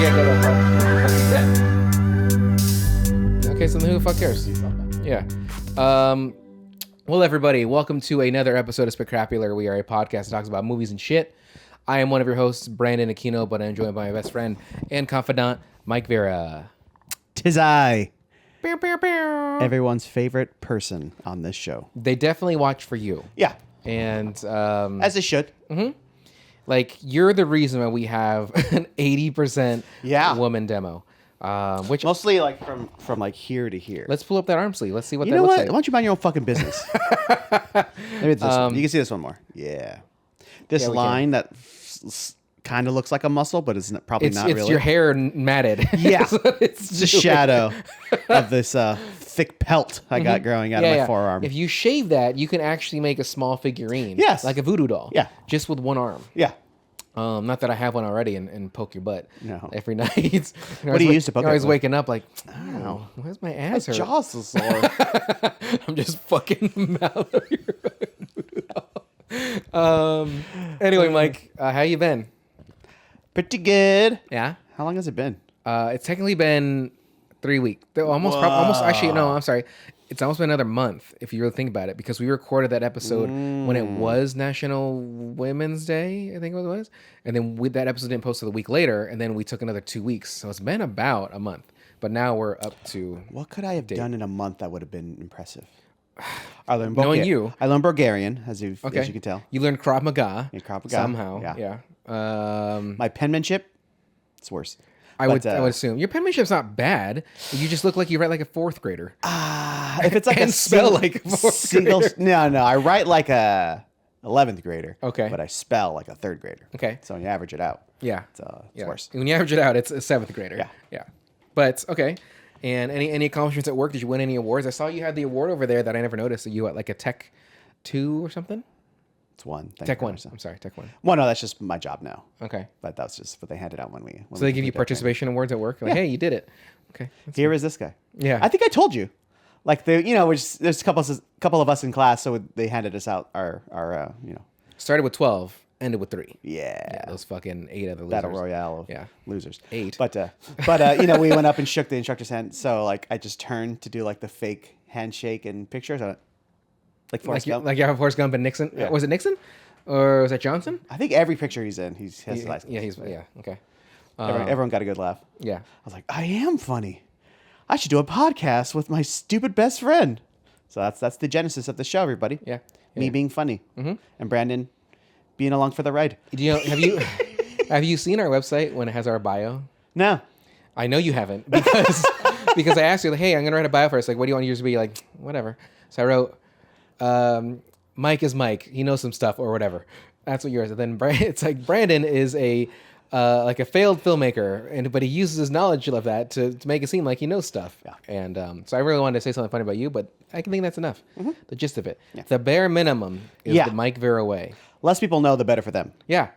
can't go that far. Okay, so then who the fuck cares? Yeah. Well, everybody, welcome to another episode of Spectacular. We are a podcast that talks about movies and shit. I am one of your hosts, Brandon Aquino, but I'm joined by my best friend and confidant, Mike Vera. 'Tis I. Pew, pew, pew. Everyone's favorite person on this show. They definitely watch for you. Yeah. And as they should. Mm-hmm. Like, you're the reason why we have an 80% woman demo. Which mostly like from like here to here. Let's pull up that arm sleeve. Let's see what you that know looks what? like. Why don't you mind your own fucking business? Maybe it's this one. You can see this one more. Yeah. This line that kind of looks like a muscle, but it's probably not really. It's your hair matted. Yeah. It's the shadow of this thick pelt I got growing out of my forearm. If you shave that, you can actually make a small figurine. Yes. Like a voodoo doll. Yeah. Just with one arm. Yeah. Not that I have one already and poke your butt every night. What do you use to poke You're always it? waking up like, oh, why's my ass hurt? Jaws so sore. I'm just fucking the mouth of your doll. Anyway, Mike, how you been? Pretty good. Yeah? How long has it been? It's technically been 3 weeks. Almost, actually, no, I'm sorry. It's almost been another month, if you really think about it, because we recorded that episode when it was National Women's Day, I think it was. And then that episode didn't post till the week later, and then we took another 2 weeks. So it's been about a month. But now we're up to... What could I have done in a month that would have been impressive? Knowing you. I learned Bulgarian, as you can tell. You learned Krav Maga. Yeah, Krav Maga. Somehow. Yeah. My penmanship, it's worse. I would assume your penmanship's not bad. You just look like you write like a fourth grader. If it's like and spell like a fourth grader. No, I write like a 11th grader. Okay, but I spell like a third grader. Okay, so when you average it out, it's worse. When you average it out, it's a seventh grader. Yeah. But okay. And any accomplishments at work? Did you win any awards? I saw you had the award over there that I never noticed. So you had like a Tech 2 or something. It's one. Tech 1. I'm sorry, Tech 1. Well, no, that's just my job now. Okay. But that's just what they handed out when we. So they give you participation awards at work? Like, hey, you did it. Okay. Here is this guy. Yeah. I think I told you. Like, there's a couple of us in class, so they handed us out our. Started with 12, ended with 3. Yeah. Those fucking 8 other losers. Battle Royale of losers. 8. But we went up and shook the instructor's hand. So, like, I just turned to do, like, the fake handshake and pictures on it. Like Forrest Gump. Like you have Forrest Gump and Nixon. Yeah. Was it Nixon? Or was that Johnson? I think every picture he's in, he has his license. Yeah, okay. Everyone got a good laugh. Yeah. I was like, I am funny. I should do a podcast with my stupid best friend. So that's the genesis of the show, everybody. Yeah. Me being funny. Mm-hmm. And Brandon being along for the ride. Have you seen our website when it has our bio? No. I know you haven't because I asked you, like, hey, I'm going to write a bio first. Like, what do you want yours to be? Like, whatever. So I wrote... Mike is Mike. He knows some stuff or whatever. That's what yours is. And then it's like Brandon is a like a failed filmmaker, but he uses his knowledge of that to make it seem like he knows stuff. Yeah. And so I really wanted to say something funny about you, but I think that's enough. Mm-hmm. The gist of it. Yeah. The bare minimum is the Mike Vera way. Less people know, the better for them. Yeah.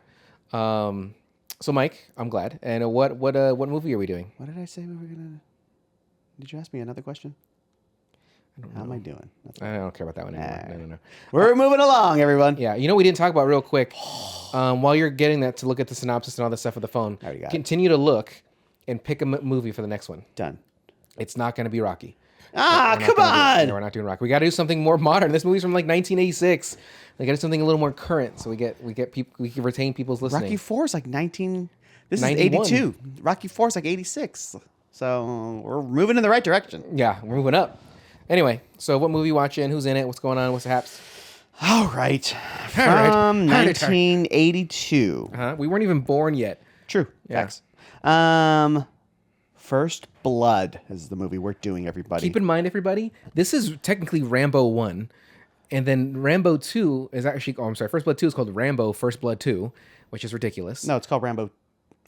So Mike, I'm glad. And what movie are we doing? What did I say we were gonna? Did you ask me another question? How am I doing? I don't care about that one anymore. No. We're moving along, everyone. Yeah. You know we didn't talk about real quick. While you're getting that to look at the synopsis and all this stuff with the phone, continue to look and pick a movie for the next one. Done. It's not going to be Rocky. Come on! No, we're not doing Rocky. We got to do something more modern. This movie's from like 1986. We got to do something a little more current, so we get people. We can retain people's listening. Rocky 4 is like 19. This 91. is 82. Rocky 4 is like 86. So we're moving in the right direction. Yeah, we're moving up. Anyway, so what movie you watching? Who's in it? What's going on? What's the haps? All right. From 1982. We weren't even born yet. True. Yeah. Facts. First Blood is the movie we're doing, everybody. Keep in mind, everybody, this is technically Rambo 1. And then Rambo 2 is actually... Oh, I'm sorry. First Blood 2 is called Rambo First Blood 2, which is ridiculous. No, it's called Rambo.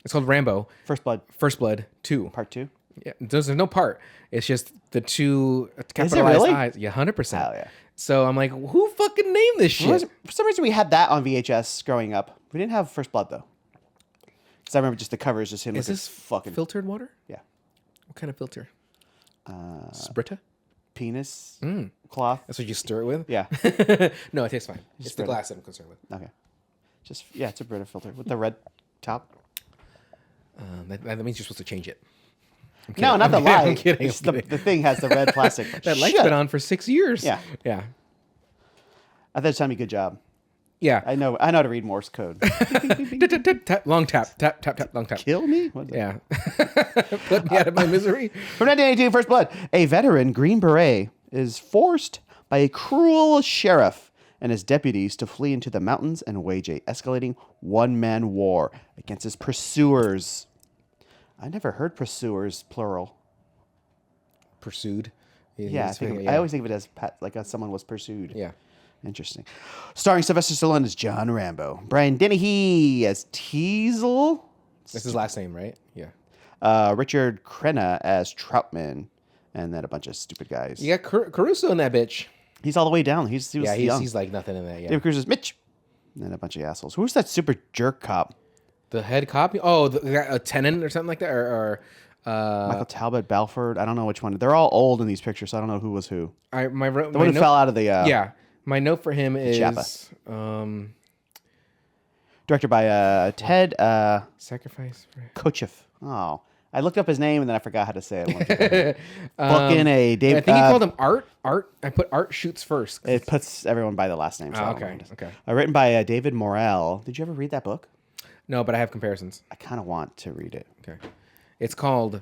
It's called Rambo. First Blood 2. Part 2? Yeah, there's no part. It's just the two capitalized really? I's. Yeah, 100%. Hell yeah. So I'm like, who fucking named this shit? For some reason, we had that on VHS growing up. We didn't have First Blood, though. Because I remember just the cover is just him. Is this fucking filtered water? Yeah. What kind of filter? Sprita? Penis cloth. That's what you stir it with? Yeah. No, it tastes fine. It's the Brita. glass that I'm concerned with. Okay. It's a Brita filter with the red top. That means you're supposed to change it. No, not the I'm light. kidding. It's the thing has the red plastic. That light's been on for 6 years. Yeah. Yeah. I thought you told me good job. Yeah. I know how to read Morse code. Long tap, tap, tap, tap, long tap. Kill me? What Yeah. Put me out of my misery. From 1982, First Blood. A veteran Green Beret is forced by a cruel sheriff and his deputies to flee into the mountains and wage a escalating one-man war against his pursuers. I never heard pursuers, plural. Pursued. Yeah, I always think of it as like someone was pursued. Yeah. Interesting. Starring Sylvester Stallone as John Rambo. Brian Dennehy as Teasel. That's his last name, right? Yeah. Richard Crenna as Troutman. And then a bunch of stupid guys. You got Caruso in that bitch. He's all the way down. He was young. He's like nothing in that. Yeah. David Cruz is Mitch. And then a bunch of assholes. Who's that super jerk cop? The head cop? Oh, a tenant or something like that? Or Michael Talbot, Balford. I don't know which one. They're all old in these pictures, so I don't know who was who. The one who fell out of the... yeah. My note for him is... directed by Ted... Sacrifice for... Kotcheff. Oh. I looked up his name and then I forgot how to say it. Booking a David... I think he called him Art. I put Art Shoots First. It puts everyone by the last name. So okay. Written by David Morrell. Did you ever read that book? No, but I have comparisons. I kind of want to read it. Okay. It's called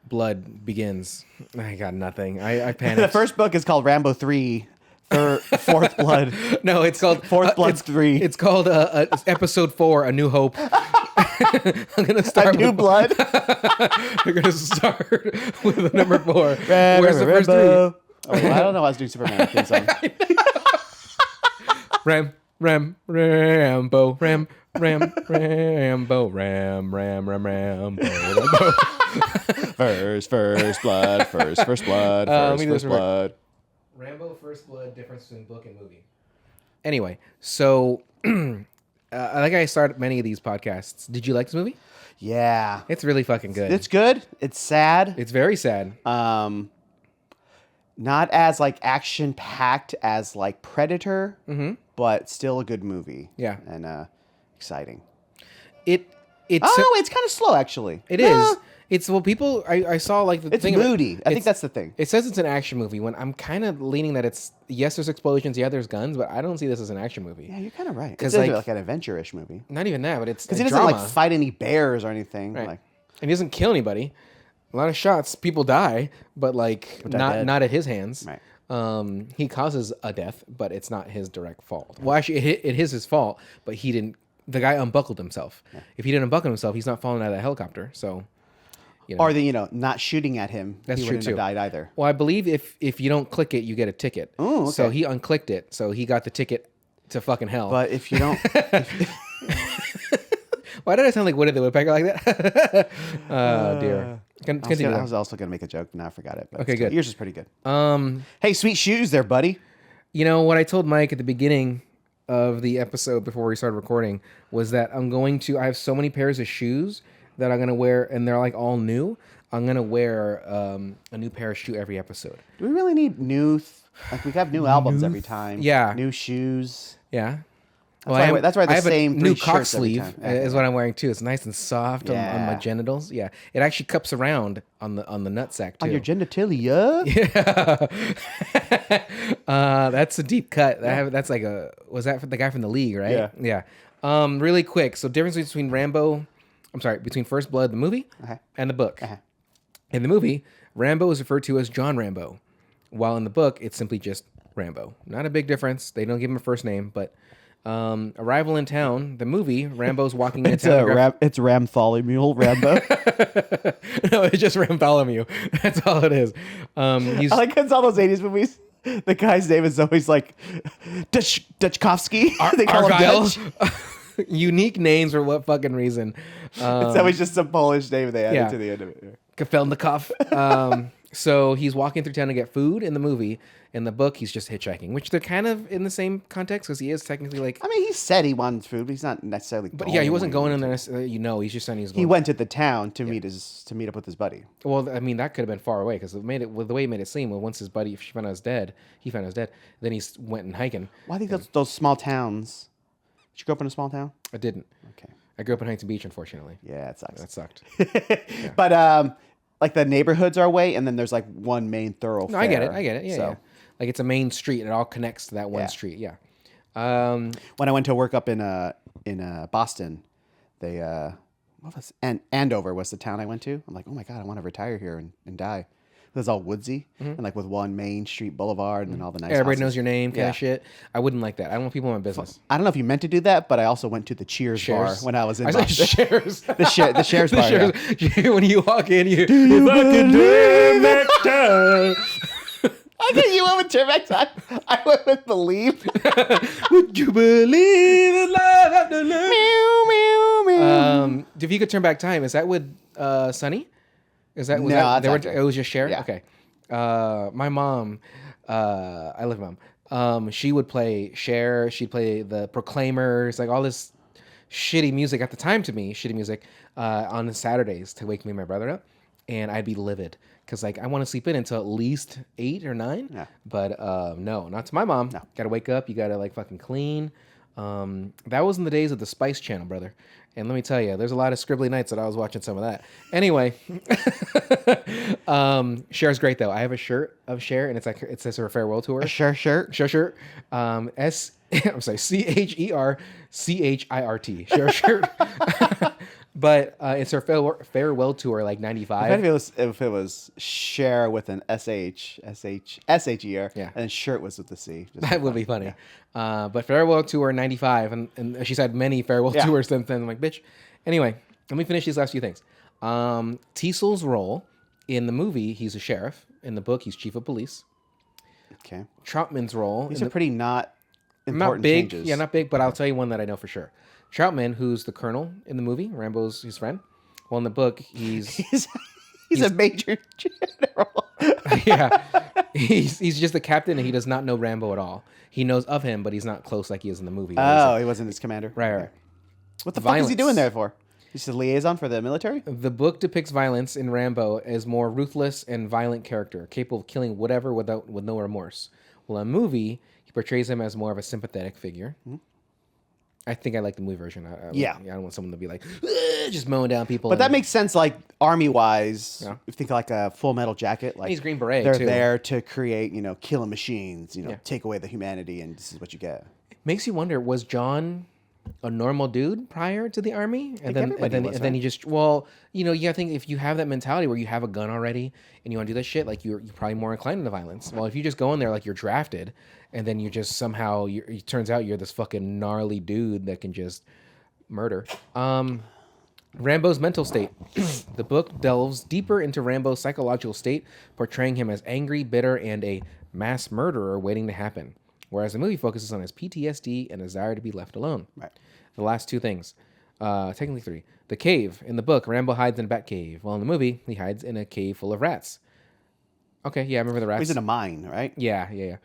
Blood Begins. I got nothing. I panicked. The first book is called Rambo 3, Fourth Blood. No, it's called... Fourth Blood 3. It's called Episode 4, A New Hope. I'm going to start A New Blood? We're going to start with number 4. Where's the first 3? Oh, I don't know. I was doing Superman. Rambo, Rambo, Rambo. First blood. First blood. Rambo, First Blood, difference between book and movie. Anyway, so like I started many of these podcasts. Did you like this movie? Yeah. It's really fucking good. It's good. It's sad. It's very sad. Not as like action packed as like Predator, but still a good movie. Yeah. And exciting. It's kind of slow actually. It is. It's people. I saw like the it's thing. Moody. I think that's the thing. It says it's an action movie. When I'm kind of leaning that it's there's explosions, there's guns, but I don't see this as an action movie. Yeah, you're kind of right. Because like an adventure-ish movie. Not even that, but it's because he doesn't drama. like fight any bears or anything. Right. Like, and he doesn't kill anybody. A lot of shots, people die, but like not at his hands. Right. He causes a death, but it's not his direct fault. Well, actually, it is his fault, but he didn't. The guy unbuckled himself. Yeah. If he didn't unbuckle himself, he's not falling out of that helicopter. So. Or not shooting at him. That's he true wouldn't too. have died either. Well, I believe if you don't click it, you get a ticket. Oh, okay. So he unclicked it, so he got the ticket to fucking hell. But if you don't, why did I sound like Woody the Woodpecker like that? Oh dear. I was also gonna make a joke. Now I forgot it. Okay, good. Yours is pretty good. Hey, sweet shoes, there, buddy. You know what I told Mike at the beginning of the episode before we started recording was that I have so many pairs of shoes that I'm going to wear, and they're like all new. I'm going to wear a new pair of shoe every episode. Do we really need like we have new albums every time? Yeah. New shoes. Yeah. That's why the same new three cock shirts every sleeve time. is what I'm wearing too. It's nice and soft on my genitals. Yeah. It actually cups around on the nutsack too. On your genitalia? Yeah. That's a deep cut. That's like was that for the guy from the League, right? Yeah. Really quick. So difference between First Blood, the movie, and the book. In the movie, Rambo is referred to as John Rambo, while in the book, it's simply just Rambo. Not a big difference. They don't give him a first name, but arrival in town, the movie, Rambo's walking into town. It's Ramtholomew Rambo. No, it's just Ramtholomew. That's all it is. I like it's all those 80s movies. The guy's name is always like Dutchkovsky. They call Argyle. him Dutch. Unique names for what fucking reason. It's always just some Polish name they added to the end of it. Kafelnikov. So he's walking through town to get food in the movie. In the book, he's just hitchhiking, which they're kind of in the same context because he is technically like... I mean, he said he wanted food, but he's not necessarily But yeah, he wasn't going in there. He's just saying he's going... He went to the town to meet up with his buddy. Well, I mean, that could have been far away because the way he made it seem, once his buddy found out he was dead, then he went and hiking. Well, I think those small towns... Did you grow up in a small town? I didn't. Okay. I grew up in Huntington Beach, unfortunately. Yeah, it sucks. That sucked. But like the neighborhoods are away, and then there's like one main thoroughfare. No, I get it. Yeah, So- yeah. Like it's a main street, and it all connects to that one Yeah. street. Yeah. When I went to work up in Boston, they what was Andover was the town I went to. I'm like, oh my god, I want to retire here and die. It was all woodsy and like with one main street boulevard and then all the nice. Everybody houses. knows your name, kind Yeah. of shit. I wouldn't like that. I don't want people in my business. I don't know if you meant to do that, but I also went to the Cheers bar Shares. when I was in I said Boston. shares. the Cheers bar. Yeah. Shares. When you walk in, you. you if I could believe turn back time. I think you went with Turn Back Time. I went with Believe. Would you believe in love after love? Meow, meow, meow. If you could turn back time, is that with Sunny? Was No, that that's after. it was just Cher? Yeah. Okay. My mom, I love mom. She would play Cher. She'd play the Proclaimers, like all this shitty music at the time to me, shitty music on the Saturdays to wake me and my brother up, and I'd be livid because like I want to sleep in until at least 8 or 9. Yeah. But no, not to my mom. No. Gotta wake up. You gotta like fucking clean. That was in the days of the Spice Channel, brother. And let me tell you, there's a lot of scribbly nights that I was watching some of that. Anyway, Cher's great though. I have a shirt of Cher, and it says her farewell tour. Sure shirt. Cher. I'm sorry, CHERCHIRT. Cher shirt. But it's her farewell tour, like '95. If it was Cher with an SHER, Yeah. and then shirt was with the C. Just That would be funny. But farewell tour '95, and she's had many farewell Yeah. tours since then. I'm like, bitch. Anyway, let me finish these last few things. Teasel's role in the movie, he's a sheriff. In the book, he's chief of police. Okay. Troutman's role. These are pretty not important Not big. changes. Yeah, not big, but I'll tell you one that I know for sure. Troutman, who's the colonel in the movie, Rambo's his friend. Well, in the book, he's he's a major general. yeah, he's just the captain, and he does not know Rambo at all. He knows of him, but he's not close like he is in the movie. Oh, he wasn't his commander. Right. What the fuck is he Violence. doing there for? He's a liaison for the military? The book depicts violence in Rambo as more ruthless and violent character, capable of killing whatever with no remorse. Well, in a movie, he portrays him as more of a sympathetic figure. Mm-hmm. I think I like the movie version. I don't want someone to be like just mowing down people. But that makes sense, like army-wise. Yeah. If you think like a Full Metal Jacket, like he's Green Beret, they're too. there to create, killing machines. Yeah. Take away the humanity, and this is what you get. Makes you wonder: was John a normal dude prior to the army, and then he just you gotta think if you have that mentality where you have a gun already and you want to do that shit, like you're probably more inclined to violence. Well, if you just go in there like you're drafted, and then you just somehow it turns out you're this fucking gnarly dude that can just murder. Rambo's mental state. The book delves deeper into Rambo's psychological state, portraying him as angry, bitter, and a mass murderer waiting to happen. Whereas the movie focuses on his PTSD and desire to be left alone. Right. The last two things. Technically three. The cave. In the book, Rambo hides in a bat cave. While in the movie, he hides in a cave full of rats. Okay, yeah, I remember the rats. He's in a mine, right? Yeah.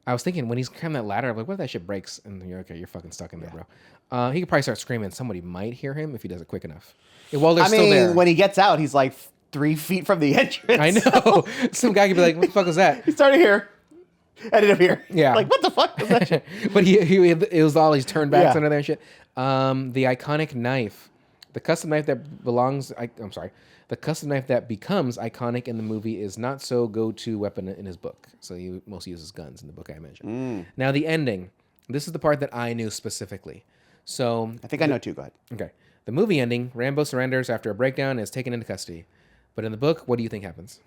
I was thinking when he's climbing that ladder, I'm like, what if that shit breaks? And you're okay, you're fucking stuck in there, bro. He could probably start screaming. Somebody might hear him if he does it quick enough. While they're still there. When he gets out, he's like 3 feet from the entrance. I know. Some guy could be like, what the fuck was that? He started here, ended up here. Yeah. Like, what the fuck was that shit? But it was all these turnbacks Yeah. under there and shit. The iconic knife. The custom knife that belongs... The custom knife that becomes iconic in the movie is not so go-to weapon in his book. So he mostly uses guns in the book I mentioned. Now the ending. This is the part that I knew specifically. So I think I know too. Go ahead. okay. The movie ending, Rambo surrenders after a breakdown and is taken into custody. But in the book, what do you think happens?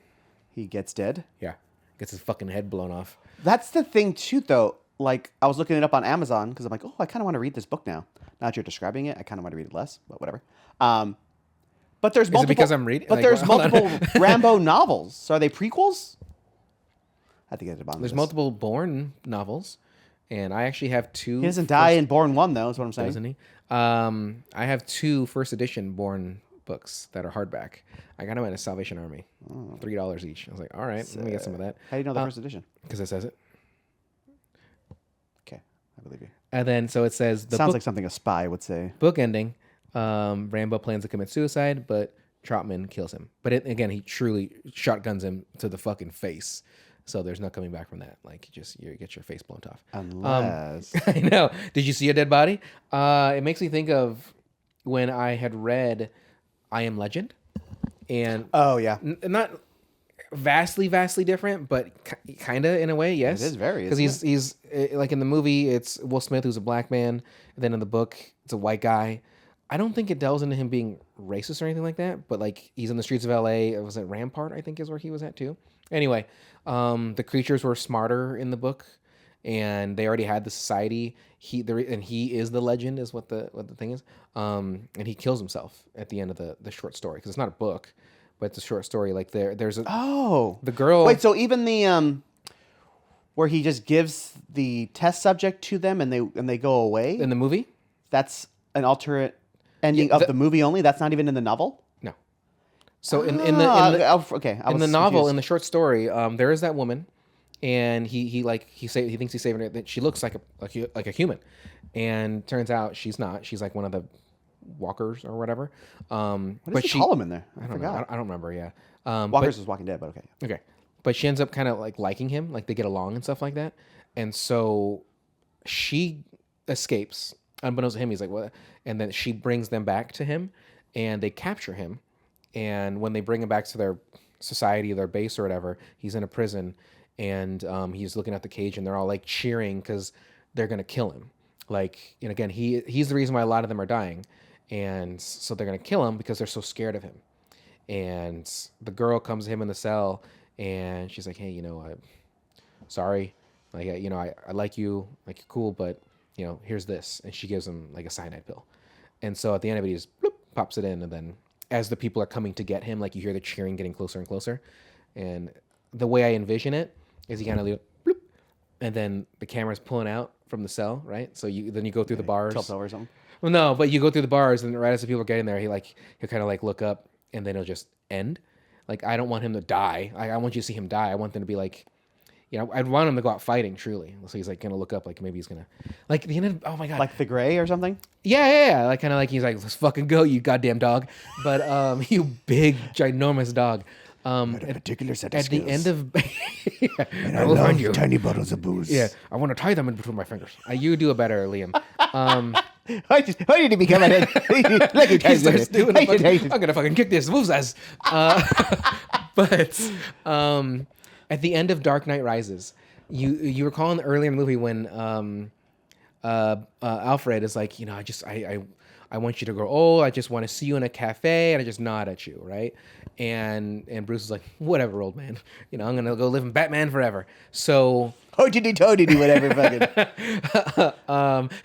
He gets dead. Yeah. Gets his fucking head blown off. That's the thing too, though. Like, I was looking it up on Amazon because I'm like, oh, I kind of want to read this book now. Now that you're describing it, I kind of want to read it less, but whatever. But there's multiple. Is it because I'm reading? But like, there's hold on. multiple Rambo novels. So are they prequels? I think it's There's multiple Bourne novels, and I actually have two. He doesn't die in Bourne 1, though, is what I'm saying. Doesn't he? I have 2 first edition Bourne books that are hardback. I got them at a Salvation Army, $3 each. I was like, all right, let me get some of that. How do you know the first edition? Because it says it. Okay, I believe you. And then so it says the Sounds book, like something a spy would say. book ending. Rambo plans to commit suicide, but Troutman kills him. But again, he truly shotguns him to the fucking face. So there's no coming back from that. Like, you get your face blown off. Unless... I know. Did you see a dead body? It makes me think of when I had read I Am Legend, and Oh yeah. not vastly different, but kind of in a way, yes. It is very, because he's like in the movie it's Will Smith who's a black man, and then in the book it's a white guy. I don't think it delves into him being racist or anything like that, but like he's in the streets of LA. Was it Rampart? I think is where he was at too. Anyway, the creatures were smarter in the book, and they already had the society. He is the legend, is what the thing is. And he kills himself at the end of the short story, because it's not a book, but it's a short story. Like there's a the girl. Wait, so even the where he just gives the test subject to them and they go away in the movie. That's an alternate ending of the movie only. That's not even in the novel. No. So in the novel, in the short story, there is that woman, and he thinks he's saving her. That she looks like a human, and turns out she's not. She's like one of the walkers or whatever. What does he call them in there? I don't know. I don't remember. Yeah. Walkers is Walking Dead, but okay. Okay. But she ends up kind of like liking him, like they get along and stuff like that. And so she escapes, unbeknownst to him. He's like, what? And then she brings them back to him, and they capture him. And when they bring him back to their society, their base or whatever, he's in a prison, and he's looking at the cage, and they're all like cheering because they're gonna kill him. Like, and again, he's the reason why a lot of them are dying, and so they're gonna kill him because they're so scared of him. And the girl comes to him in the cell, and she's like, hey, I'm sorry, like, I like you, like, you're cool, but here's this, and she gives him like a cyanide pill. And so at the end of it, he just bloop, pops it in, and then as the people are coming to get him, like, you hear the cheering getting closer and closer. And the way I envision it is he kind of bloop, and then the camera's pulling out from the cell, right? So then you go through the bars. Tilt over or something. Well, no, but you go through the bars, and right as the people are getting there, he'll kind of like look up, and then it'll just end. Like, I don't want him to die. I want you to see him die. I want them to be like, I'd want him to go out fighting, truly. So he's like gonna look up, like maybe he's gonna, like the end of, oh my god, like the Gray or something. Yeah. Like kind of like he's like, let's fucking go, you goddamn dog. But you big ginormous dog. At a particular set of at skills. the end of, and I will find you tiny bottles of booze. Yeah, I want to tie them in between my fingers. You do it better, Liam. Why did he become a He starts doing I'm gonna fucking kick this moves ass. But at the end of Dark Knight Rises, you recall in the earlier in the movie when Alfred is like, I want you to grow old. I just want to see you in a cafe, and I just nod at you, right? And Bruce is like, whatever, old man. I'm gonna go live in Batman forever. So Ho-diddy-to-diddy, whatever, fucking.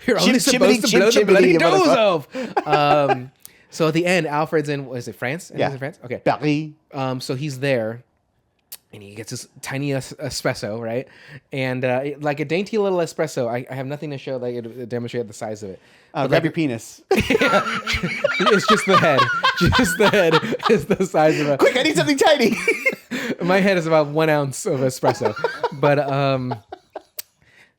You're only supposed to blow the bloody nose off. So at the end, Alfred's in, is it France? Yeah. Is it France? Okay. Paris. So he's there, and he gets this tiny espresso, right? And like a dainty little espresso. I have nothing to show, like, to demonstrate the size of it. Grab your penis. It's just the head. Just the head is the size of it. Quick, I need something tiny. My head is about 1 ounce of espresso. But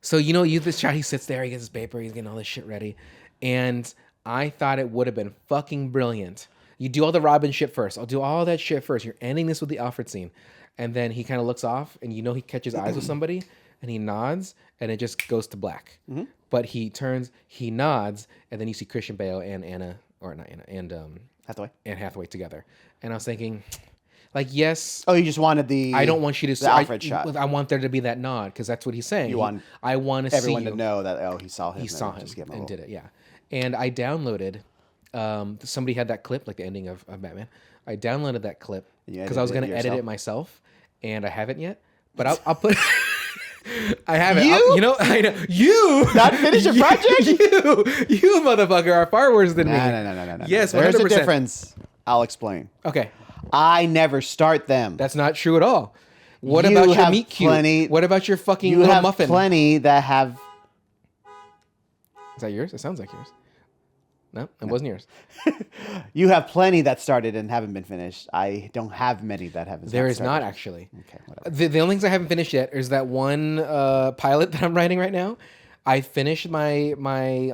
so this shot, he sits there, he gets his paper, he's getting all this shit ready, and I thought it would have been fucking brilliant. You do all the Robin shit first. I'll do all that shit first. You're ending this with the Alfred scene, and then he kind of looks off, and he catches eyes with somebody, and he nods, and it just goes to black. Mm-hmm. But he turns, he nods, and then you see Christian Bale and Anne Hathaway together. And I was thinking, like, yes. Oh, you just wanted the. I don't want you to see Alfred shot. I want there to be that nod, because that's what he's saying. I want to see everyone to know that. He saw him. He saw him and did it. Yeah. And I downloaded. Somebody had that clip, like the ending of Batman. I downloaded that clip because I was going to edit it myself, and I haven't yet. But I'll put. I haven't. I know you. Not finish a project. You motherfucker are far worse than me. No. Yes, 100%. There's a difference. I'll explain. Okay. I never start them. That's not true at all. What about your meet cute? What about your fucking little muffin? You have plenty that have. Is that yours? It sounds like yours. No, it wasn't yours. You have plenty that started and haven't been finished. I don't have many that haven't. There is not, actually. Okay, whatever. The only things I haven't finished yet is that one pilot that I'm writing right now. I finished my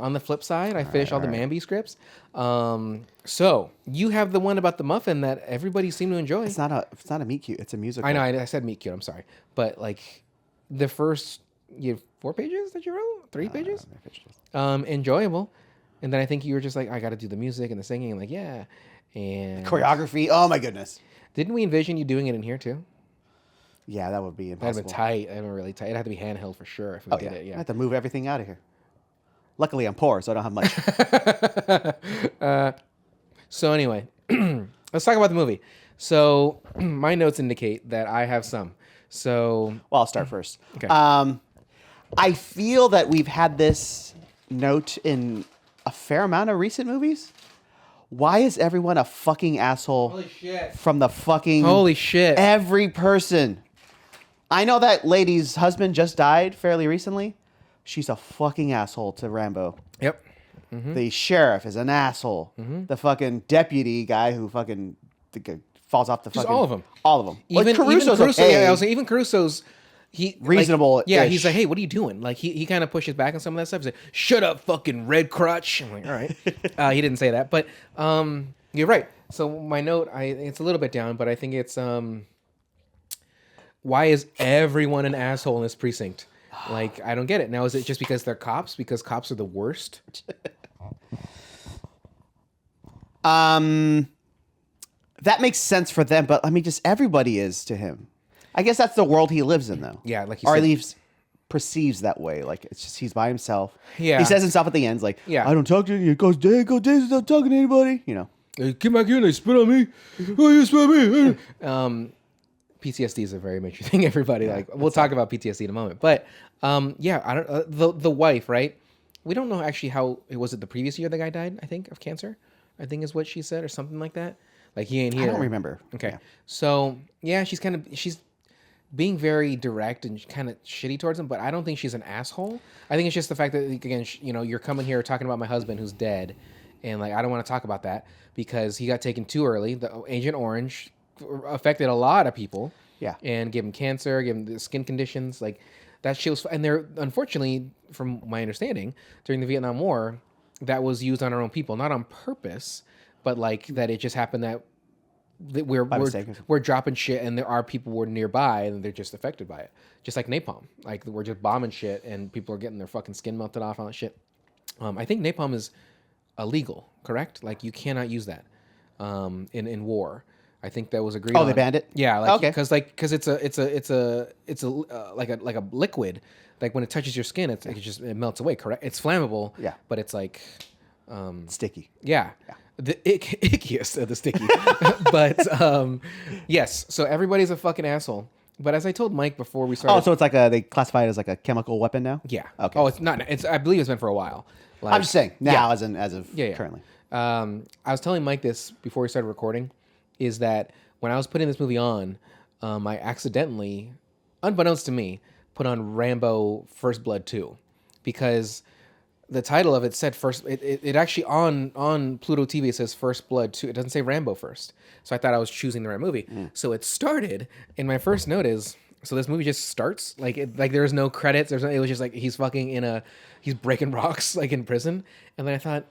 on the flip side. I finished all the Manby scripts. So you have the one about the muffin that everybody seemed to enjoy. It's not a meet cute. It's a musical. I know. I said meet cute. I'm sorry, but like the first 4 pages that you wrote, 3 pages. Enjoyable. And then I think you were just like, I got to do the music and the singing. And like, yeah. And Choreography. Oh my goodness. didn't we envision you doing it in here too? Yeah, that would be That'd impossible. have been tight. That'd been really tight. It'd have to be handheld for sure if we did it. I Yeah. have to move everything out of here. Luckily, I'm poor, so I don't have much. So anyway, let's talk about the movie. So my notes indicate that I have some. So Well, I'll start first. Okay. I feel that we've had this note in a fair amount of recent movies. Why is everyone a fucking asshole? Holy shit. From the fucking Holy shit. every person. I know that lady's husband just died fairly recently. She's a fucking asshole to Rambo. Yep. The sheriff is an asshole. The fucking deputy guy who fucking falls off the Just fucking... all of them. All of them. Even Caruso's Caruso, okay. yeah, I was saying, even Caruso's Reasonable-ish. Yeah, he's like, hey, what are you doing? Like he kind of pushes back on some of that stuff. He's like, shut up, fucking red crotch. I'm like, all right. He didn't say that, but you're right. So my note, it's a little bit down, but I think it's why is everyone an asshole in this precinct? Like, I don't get it. Now, is it just because they're cops? Because cops are the worst? That makes sense for them, but I mean, just everybody is to him. I guess that's the world he lives in, though. Yeah, like you or said. at least perceives that way. Like it's just he's by himself. Yeah. He says himself at the end, like, Yeah. I don't talk to you. He goes days without talking to anybody. You know. They came back here and they spit on me. Oh, you spit on me. PTSD is a very major thing. Everybody we'll talk about PTSD in a moment, but yeah, I don't. The wife, right? We don't know actually how it was. It the previous year the guy died. I think of cancer. I think is what she said or something like that. Like he ain't here. I don't remember. Okay, Yeah. so yeah, she's being very direct and kind of shitty towards him, but I don't think she's an asshole. I think it's just the fact that again, you're coming here talking about my husband who's dead, and like I don't want to talk about that because he got taken too early. The Agent Orange affected a lot of people. Yeah. And gave him cancer, gave him the skin conditions, like that shit was. And they're unfortunately, from my understanding, during the Vietnam War, that was used on our own people, not on purpose, but like that it just happened that we're dropping shit and there are people who were nearby and they're just affected by it, just like napalm. Like we're just bombing shit and people are getting their fucking skin melted off on that shit. I think napalm is illegal, correct? Like you cannot use that in war. I think that was agreed. Oh, they banned it? Yeah, like Okay. because it's like a liquid. Like when it touches your skin, it melts away. Correct? It's flammable. Yeah. But it's like Sticky. yeah. The ickiest of the sticky. But yes. So everybody's a fucking asshole. But as I told Mike before we started, Oh, so it's like they classify it as like a chemical weapon now? yeah. Okay. Oh, it's not. I believe it's been for a while. Like, I'm just saying now, as of yeah. currently. I was telling Mike this before we started recording, is that when I was putting this movie on, I accidentally, unbeknownst to me, put on Rambo First Blood 2 because the title of it said first. It actually on Pluto TV it says First Blood 2. It doesn't say Rambo first. So I thought I was choosing the right movie. So it started, and my first note is, so this movie just starts like there's no credits. It was just like he's breaking rocks like in prison, and then I thought,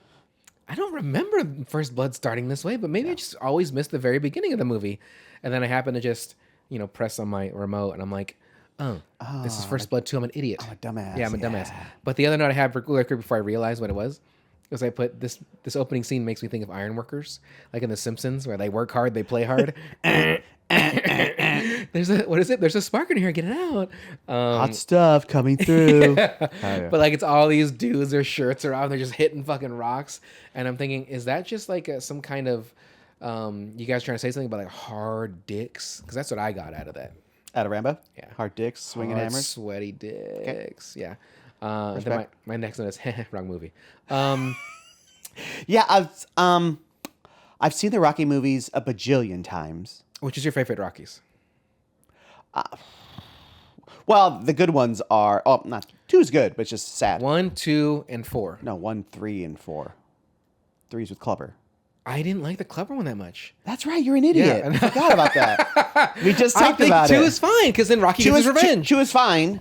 I don't remember First Blood starting this way, but maybe I just always missed the very beginning of the movie. And then I happened to just, press on my remote and I'm like, oh, this is First Blood 2. I'm an idiot. I'm a dumbass. Yeah, I'm a dumbass. But the other note I had before I realized what it was I put this opening scene makes me think of Ironworkers, like in The Simpsons, where they work hard, they play hard. There's a spark in here, get it out. Hot stuff coming through. But like it's all these dudes, their shirts are off, they're just hitting fucking rocks, and I'm thinking, is that just like some kind of you guys trying to say something about like hard dicks? Because that's what I got out of that. Out of Rambo? Yeah. Hard dicks, swinging Hard, hammers. sweaty dicks. Okay. Yeah. Then my next one is wrong movie. Yeah, I've seen the Rocky movies a bajillion times. Which is your favorite Rockies? Well, the good ones are not two's good, but it's just sad. 1, 2, and 4. No, 1, 3, and 4. 3's with Clubber. I didn't like the Clubber one that much. That's right, you're an idiot. Yeah. I forgot about that. We just talked about two it. is fine because then Rocky gets his revenge. 2 is fine.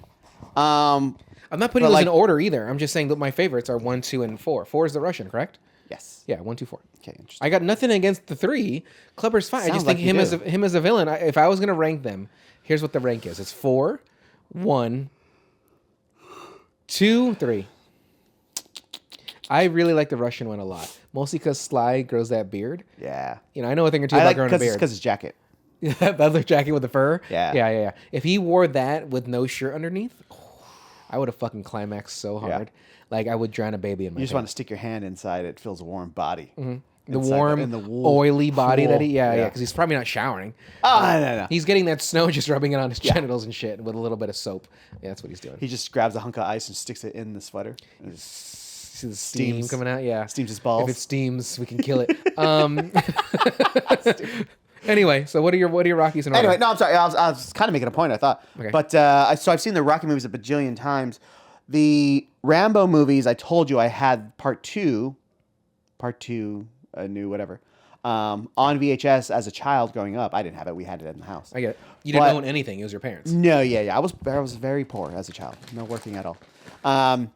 I'm not putting those in order either. I'm just saying that my favorites are 1, 2, and 4. 4 is the Russian, correct? Yes. Yeah, 1, 2, 4. Okay, interesting. I got nothing against the 3. Clubber's fine. I just think him as a villain. If I was gonna rank them, here's what the rank is. It's 4, 1, 2, 3. I really like the Russian one a lot, mostly because Sly grows that beard. Yeah. You know, I know a thing or two I about like growing a beard. because his jacket. That leather jacket with the fur. Yeah. If he wore that with no shirt underneath, I would have fucking climaxed so hard. Like I would drown a baby in my. You just want to stick your hand inside it. Feels a warm body. the inside warm, in the wool oily body that he, pool. yeah, because he's probably not showering. Oh, no. He's getting that snow, just rubbing it on his genitals and shit with a little bit of soap. Yeah, that's what he's doing. He just grabs a hunk of ice and sticks it in the sweater. See the steam steams. coming out? Yeah. Steams his balls. If it steams, we can kill it. Anyway, so what are your Rockies in order? Anyway, no, I'm sorry. I was kind of making a point, I thought. Okay. But so I've seen the Rocky movies a bajillion times. The Rambo movies, I told you I had part two, a new whatever, on VHS as a child growing up. I didn't have it. We had it in the house. I get it. You didn't own anything. It was your parents. No, yeah. I was very poor as a child. No working at all. But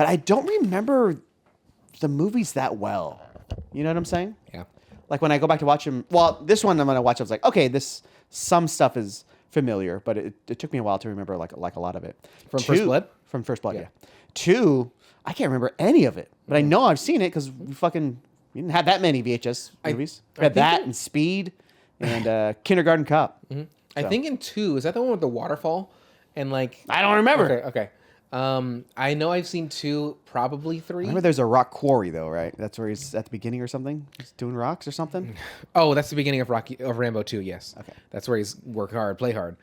I don't remember the movies that well. You know what I'm saying? Yeah. Like when I go back to watch them, well, this one I'm gonna watch. I was like, okay, some stuff is familiar, but it took me a while to remember like a lot of it. From First Blood? From First Blood, yeah. 2, I can't remember any of it, but I know I've seen it because we didn't have that many VHS movies. We had that and Speed and Kindergarten Cop. Mm-hmm. I think in 2, is that the one with the waterfall? And like I don't remember. Okay. I know I've seen 2, probably 3. I remember there's a rock quarry though, right? That's where he's at the beginning or something. He's doing rocks or something. Oh, that's the beginning of Rambo 2. Yes. Okay. That's where he's work hard, play hard.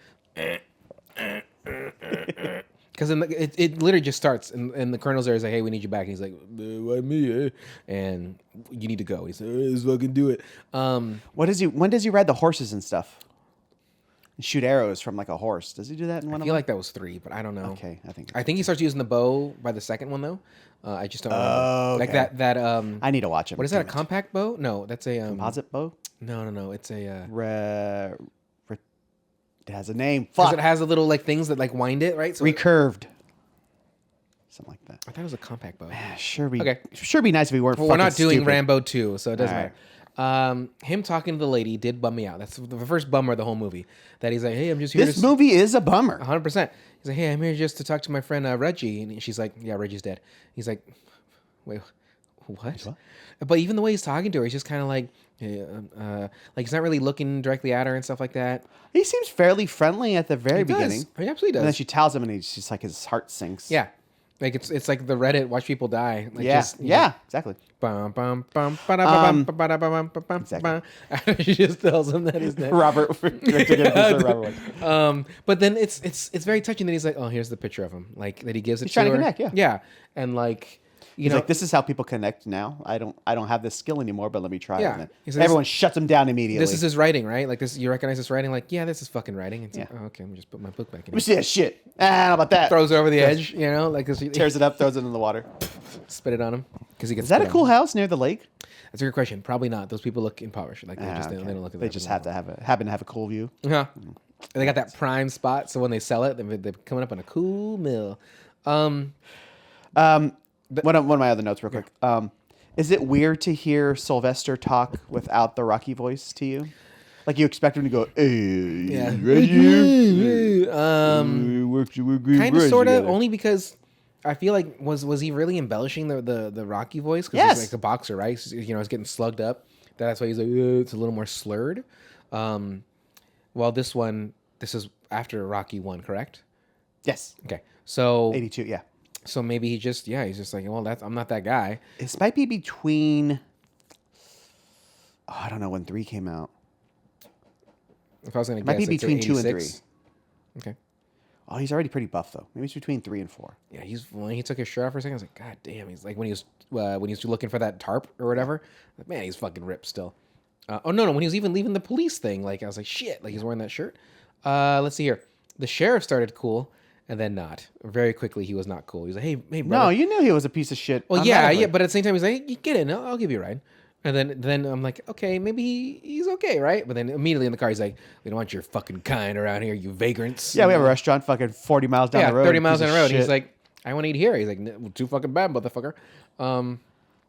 Because it literally just starts, and the colonel's there is like, hey, we need you back. And he's like, why me? And you need to go. He's like, let's fucking do it. When does he ride the horses and stuff? And shoot arrows from like a horse. Does he do that in one of them? I feel like that was 3, but I don't know. Okay, I think he starts using the bow by the second one though. I just don't remember. Oh, okay. Like that. I need to watch him. What is that? A compact bow? No, that's a composite bow. No. It's a. It has a name. Because Fuck. it has the little like things that like wind it, right? So Recurved. Something like that. I thought it was a compact bow. Sure be nice if we weren't. Well, we're not doing stupid. Rambo 2, so it doesn't All matter. Him talking to the lady did bum me out. That's the first bummer of the whole movie. That he's like, hey, I'm just here. This movie is a bummer. 100%. He's like, hey, I'm here just to talk to my friend Reggie, and she's like, yeah, Reggie's dead. He's like, wait, what? But even the way he's talking to her, he's just kind of like, like he's not really looking directly at her and stuff like that. He seems fairly friendly at the very beginning. He absolutely does. And then she tells him, and he's just like his heart sinks. Yeah. Like it's like the Reddit watch people die. Like exactly. Exactly. She just tells him that he's dead. Robert. But then it's very touching that he's like, oh, here's the picture of him, like that he gives it. He's trying to her. connect, yeah. Yeah, and like He's like, this is how people connect now. I don't have this skill anymore, but let me try it. Yeah. And He's then like, everyone shuts him down immediately. this is his writing, right? Like this, you recognize this writing? Like, yeah, this is fucking writing. It's Yeah. like, oh, okay, let me just put my book back in. Let me see that shit. How about that? Throws it over the edge, you know, like he Tears it up, throws it in the water. spit it on him because he gets. Is that a spit cool on. house near the lake? That's a good question. Probably not. Those people look impoverished. Like they Okay. they don't look at They that. just happen to have a cool view. Yeah. And they got that prime spot, so when they sell it, they're coming up on a cool mill. One of my other notes, real quick. Is it weird to hear Sylvester talk without the Rocky voice to you? Like you expect him to go, hey, right here? Kind of, sort of, only because I feel like was he really embellishing the Rocky voice? Because Yes. he's like a boxer, right? You know, he's getting slugged up. That's why he's like, it's a little more slurred. Well, this is after Rocky 1, correct? Yes. Okay, so 82, yeah. So maybe he's just like, well, I'm not that guy. This might be between, I don't know when 3 came out. If I was going to Might guess, be I'd say between 2 and 86. 3. Okay. Oh, he's already pretty buff though. Maybe it's between 3 and 4. Yeah, when he took his shirt off for a second, I was like, God damn. He's like when he was looking for that tarp or whatever. Like, man, he's fucking ripped still. When he was even leaving the police thing, like I was like, shit, like he's wearing that shirt. Let's see here. The sheriff started cool, and then not. Very quickly, he was not cool. He was like, hey, brother. No, you knew he was a piece of shit. Well, yeah, but at the same time, he's like, you get in, I'll give you a ride. And then I'm like, okay, maybe he's okay, right? But then immediately in the car, he's like, we don't want your fucking kind around here, you vagrants. Yeah, we have a restaurant fucking 40 miles down the road. 30 miles piece down of the road. shit. He's like, I want to eat here. He's like, well, too fucking bad, motherfucker.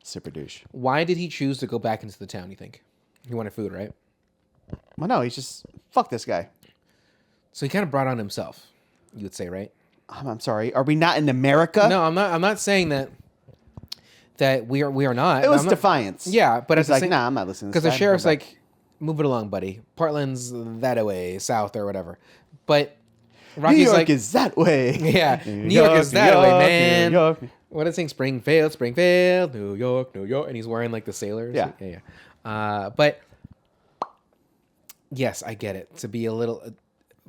Super douche. Why did he choose to go back into the town, you think? He wanted food, right? Well, no, he's just, fuck this guy. So he kind of brought on himself, you would say, right? I'm sorry. Are we not in America? No, I'm not saying that that we are not. It was I'm not- defiance. Yeah, but It's it's like, nah, I'm not listening to because this the guy. sheriff's Go back. like, move it along, buddy. Portland's that way, south or whatever. But Rocky's New York like, is that way. yeah, New York is that New way, York, man. New York. What is it saying? Springfield, New York, New York, and he's wearing like the sailors. Yeah. yeah. But yes, I get it. To be a little,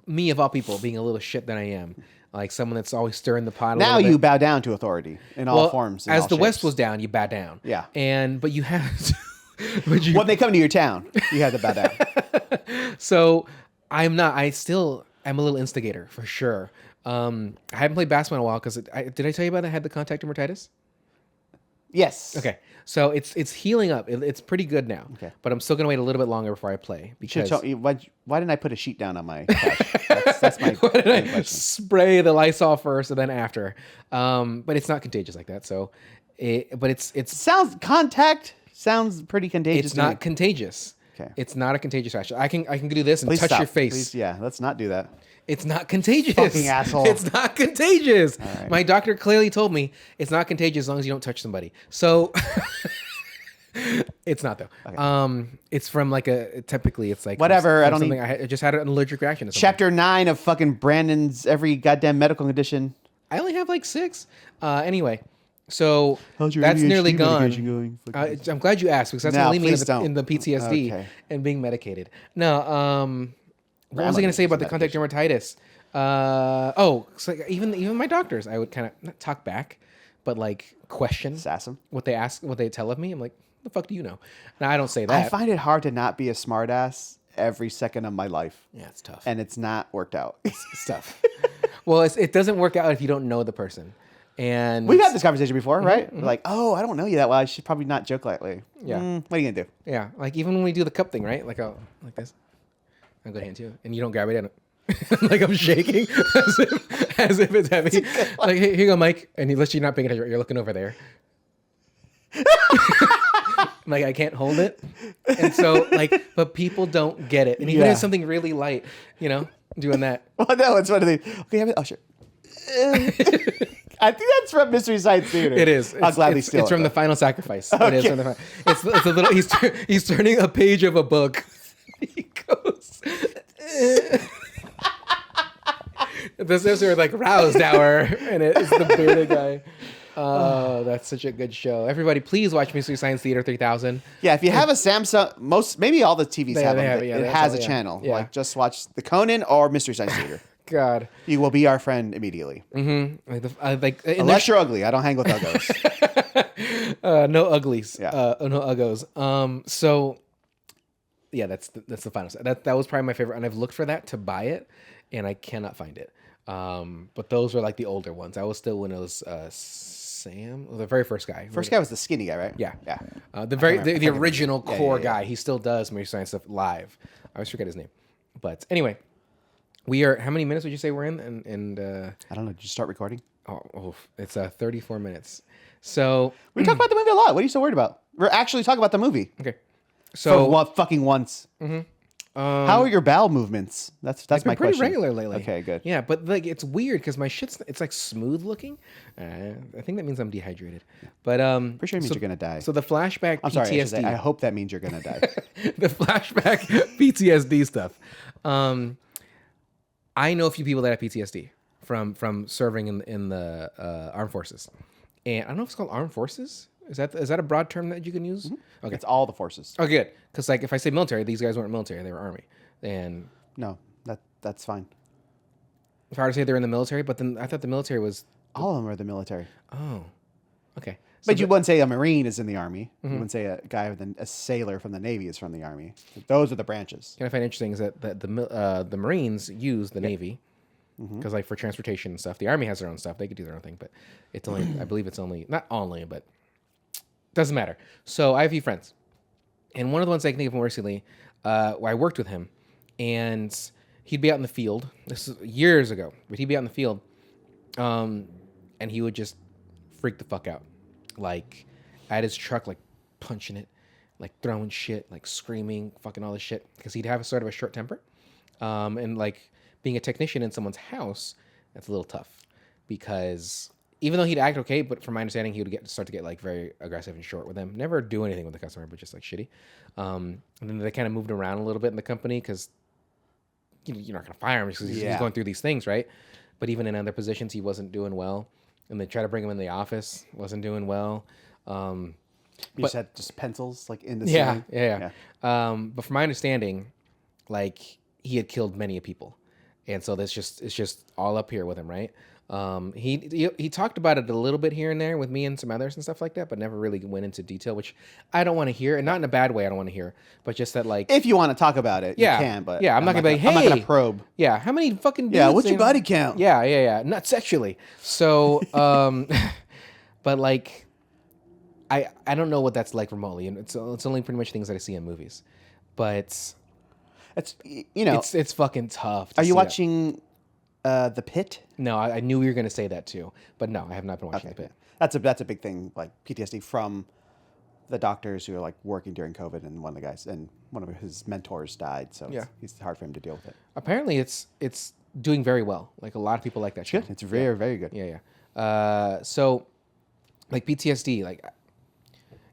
me of all people, being a little shit that I am, like someone that's always stirring the pot. Now a little you bit. bow down to authority in all forms. in As all the West shapes. was down, you bow down. Yeah. But you have to. But you, When they come to your town, you have to bow down. So I'm not. I'm a little instigator for sure. I haven't played basketball in a while because did I tell you about that? I had the contact dermatitis. Yes. Okay, so it's healing up. It's pretty good now. Okay. But I'm still gonna wait a little bit longer before I play because Why didn't I put a sheet down on my couch? That's my why did I main question. spray the Lysol first and then after? But it's not contagious like that. So, Sounds pretty contagious. it's to me. not contagious. Okay. It's not a contagious rash. I can do this and Please touch stop. your face. Please, yeah, let's not do that. It's not contagious. Fucking asshole. It's not contagious. right. My doctor clearly told me it's not contagious as long as you don't touch somebody. So it's not though. Okay. It's from like typically it's like Whatever, from I don't something need- I just had an allergic reaction to something. Chapter 9 of fucking Brandon's every goddamn medical condition. I only have like 6. Anyway, so How's your that's ADHD nearly gone. medication going? Fucking- I'm glad you asked because that's No, gonna leave me please don't. in the PTSD Okay. and being medicated. No, what was I gonna say about the contact dermatitis? So even my doctors, I would kind of not talk back, but like question Sass 'em. what they tell of me. I'm like, the fuck do you know? Now I don't say I that. find it hard to not be a smartass every second of my life. Yeah, it's tough. And it's not worked out. It's tough. Well, it doesn't work out if you don't know the person. And We've had this conversation before, right? We're like, oh, I don't know you that well. I should probably not joke lightly. Yeah. What are you going to do? yeah, like even when we do the cup thing, right? Like like this. I'll go hand to you, and you don't grab it in. Like I'm shaking as if it's heavy. Like here you go, Mike, and unless you're not paying attention, you're looking over there. Like I can't hold it, and so but people don't get it, and even if Yeah. it's something really light, doing that. Well, no, it's one of the. Okay, oh, sure. I think that's from Mystery Science Theater. It is. I'll gladly steal it. It's from the Final Sacrifice. It is from the. It's a little. He's turning a page of a book. He goes. This is like Roused Hour, and it's the bearded guy. Oh, that's such a good show. Everybody, please watch Mystery Science Theater 3000. Yeah, if you have a Samsung, maybe all the TVs have them. it, yeah, It that's has all, a yeah. channel. Yeah. Like, just watch the Conan or Mystery Science Theater. God. You will be our friend immediately. Unless you're ugly. I don't hang with uggos. No uglies. Yeah. No uggos. So, yeah, that's the final. That was probably my favorite, and I've looked for that to buy it, and I cannot find it. But those were like the older ones. I was still when it was Sam, the very first guy. First guy was the skinny guy, right? Yeah. Yeah. The original core yeah. guy. He still does Mystery Science stuff live. I always forget his name. But anyway, we are. How many minutes would you say we're in? And I don't know. Did you start recording? it's 34 minutes. So We talk about the movie a lot. What are you so worried about? We're actually talking about the movie. okay. For So what fucking once? How are your bowel movements? That's they've been my pretty question. regular lately. Okay, good. Yeah, but like it's weird because my shit's it's like smooth looking. I think that means I'm dehydrated. But Pretty sure it means you're gonna die. So the flashback I'm sorry. I should PTSD. say, I hope that means you're gonna die. The flashback PTSD stuff. I know a few people that have PTSD from serving in the armed forces, and I don't know if it's called armed forces. Is that a broad term that you can use? Okay, it's all the forces. Oh, good. Because like if I say military, these guys weren't military; they were army. And No, that's fine. if I were to say they're in the military, but then I thought the military was All of them are the military. okay. But you wouldn't say a Marine is in the Army. You wouldn't say a guy a sailor from the Navy is from the Army. Those are the branches. What I find interesting is that the Marines use the Navy because like for transportation and stuff. The Army has their own stuff; they could do their own thing, but it's only I believe it's only not only, but doesn't matter. So I have a few friends, and one of the ones I can think of more recently, where I worked with him, and he'd be out in the field. This is years ago, but he'd be out in the field, and he would just freak the fuck out, like at his truck, like punching it, like throwing shit, like screaming, fucking all this shit, because he'd have a sort of a short temper, and like being a technician in someone's house, that's a little tough, because even though he'd act okay, but from my understanding, he would start to get like very aggressive and short with them. Never do anything with the customer, but just like shitty. And then they kind of moved around a little bit in the company because you're not gonna fire him because he's going through these things, right? But even in other positions, he wasn't doing well. And they tried to bring him in the office, wasn't doing well. You just had just pencils like in the Yeah. ceiling? But from my understanding, like he had killed many people, and so it's just all up here with him, right? He talked about it a little bit here and there with me and some others and stuff like that, but never really went into detail, which I don't want to hear, and not in a bad way. I don't want to hear, but just that like If you want to talk about it, you can. But I'm not gonna be like, hey, I'm not gonna probe. Yeah, how many fucking dudes? Yeah, what's your body count? Yeah, not sexually. So, but like, I don't know what that's like remotely, and it's only pretty much things that I see in movies, but It's it's fucking tough. Are you watching The Pit? No, I knew you were gonna say that too, but no, I have not been watching The Pit. That's a big thing, like PTSD from the doctors who are like working during COVID, and one of his mentors died, so it's hard for him to deal with it. Apparently, it's doing very well. Like a lot of people like that show. Good. It's very very good. Yeah. So, like PTSD,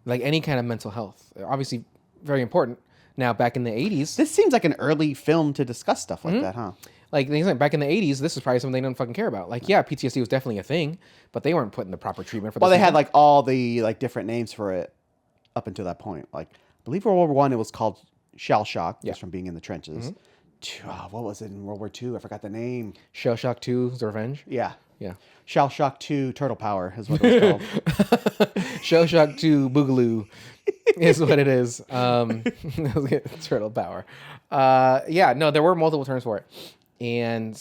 like any kind of mental health, obviously very important. Now, back in the 80s, This seems like an early film to discuss stuff like that, huh? like back in the 80s, this is probably something they don't fucking care about. Like, yeah, PTSD was definitely a thing, but they weren't putting the proper treatment for. Well, they had like all the like different names for it up until that point. Like, I believe World War I, it was called shell shock, just from being in the trenches. What was it in World War II? I forgot the name. Shell Shock 2: The Revenge. Yeah. Yeah. Shell Shock 2 Turtle Power is what it was called. Shell Shock 2 Boogaloo is what it is. Turtle Power. No, there were multiple terms for it. And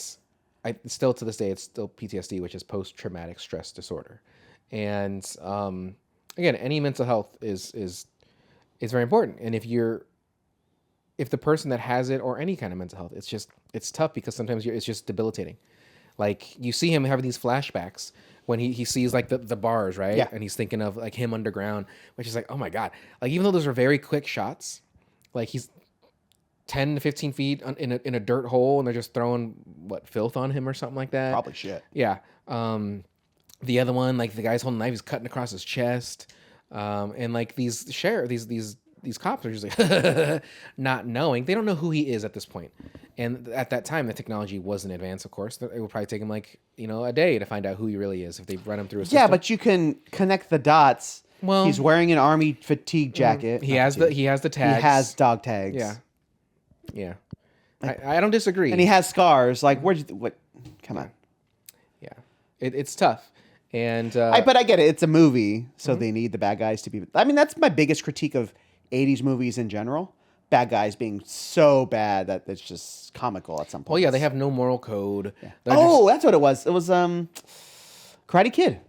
still to this day, it's still PTSD, which is post-traumatic stress disorder. And again, any mental health is very important. And if the person that has it, or any kind of mental health, it's tough because sometimes it's just debilitating. Like you see him having these flashbacks when he sees like the bars, right? Yeah. And he's thinking of like him underground, which is like, oh my God. Like even though those are very quick shots, like he's 10 to 15 feet in a dirt hole and they're just throwing filth on him or something like that. Probably shit. Yeah. The other one, like the guy's holding a knife, he's cutting across his chest. And like these cops are just like not knowing. They don't know who he is at this point. And at that time, the technology wasn't advanced, of course. It would probably take him like, a day to find out who he really is if they run him through a system. Yeah, but you can connect the dots. Well, he's wearing an army fatigue jacket. He has the tags. He has dog tags. Yeah. I don't disagree. And he has scars. Like, what? Come on. Yeah. It's tough. And but I get it. It's a movie, so they need the bad guys to be. I mean, that's my biggest critique of 80s movies in general. Bad guys being so bad that it's just comical at some point. Well, yeah, they have no moral code. Yeah. That's what it was. It was Karate Kid.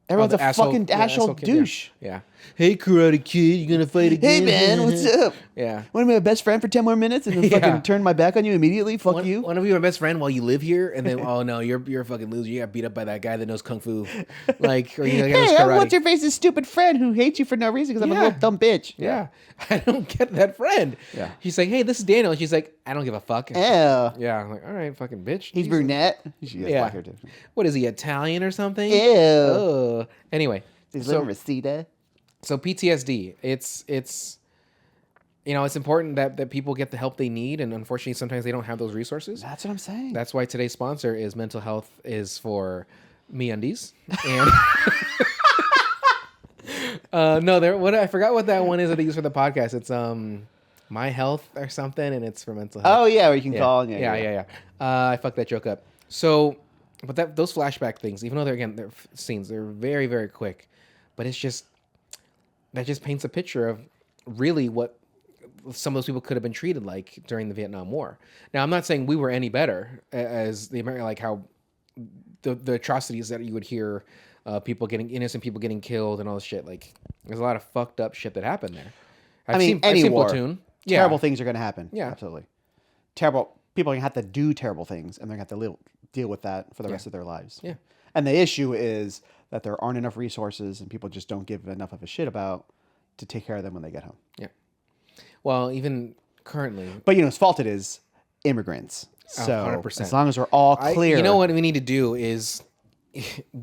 Everyone's a fucking asshole douche. Yeah. Hey, Karate Kid, you gonna fight again? Hey, man, what's up? Yeah. Want to be my best friend for 10 more minutes and then fucking turn my back on you immediately? Fuck you. Want to be my best friend while you live here? And then, oh no, you're a fucking loser. You got beat up by that guy that knows Kung Fu. Like, or you hey, I'm what's your face's stupid friend who hates you for no reason because I'm a little dumb bitch. Yeah. I don't get that friend. Yeah. She's like, hey, this is Daniel. She's like, I don't give a fuck. Ew. Yeah. I'm like, all right, fucking bitch. He's brunette. She has black hair too. What is he, Italian or something? Ew. Oh. Anyway. His little Reseda. So PTSD, it's it's important that people get the help they need, and unfortunately sometimes they don't have those resources. That's what I'm saying. That's why today's sponsor is Mental Health is for MeUndies. And I forgot what that one is that they use for the podcast. It's My Health or something, and it's for mental health. Oh yeah, where you can call. Yeah. I fucked that joke up. So, but those flashback things, even though they're scenes, they're very very quick. But that just paints a picture of really what some of those people could have been treated like during the Vietnam War. Now, I'm not saying we were any better as the American, like how the atrocities that you would hear, innocent people getting killed and all this shit. Like, there's a lot of fucked up shit that happened there. I've seen war. Platoon. Terrible things are going to happen. Yeah. Absolutely. Terrible. People are going to have to do terrible things, and they're going to have to deal with that for the rest of their lives. Yeah. And the issue is that there aren't enough resources and people just don't give enough of a shit about to take care of them when they get home. Yeah. Well, even currently. But whose fault it is? Immigrants. So 100%. as long as we're all clear. You know what we need to do is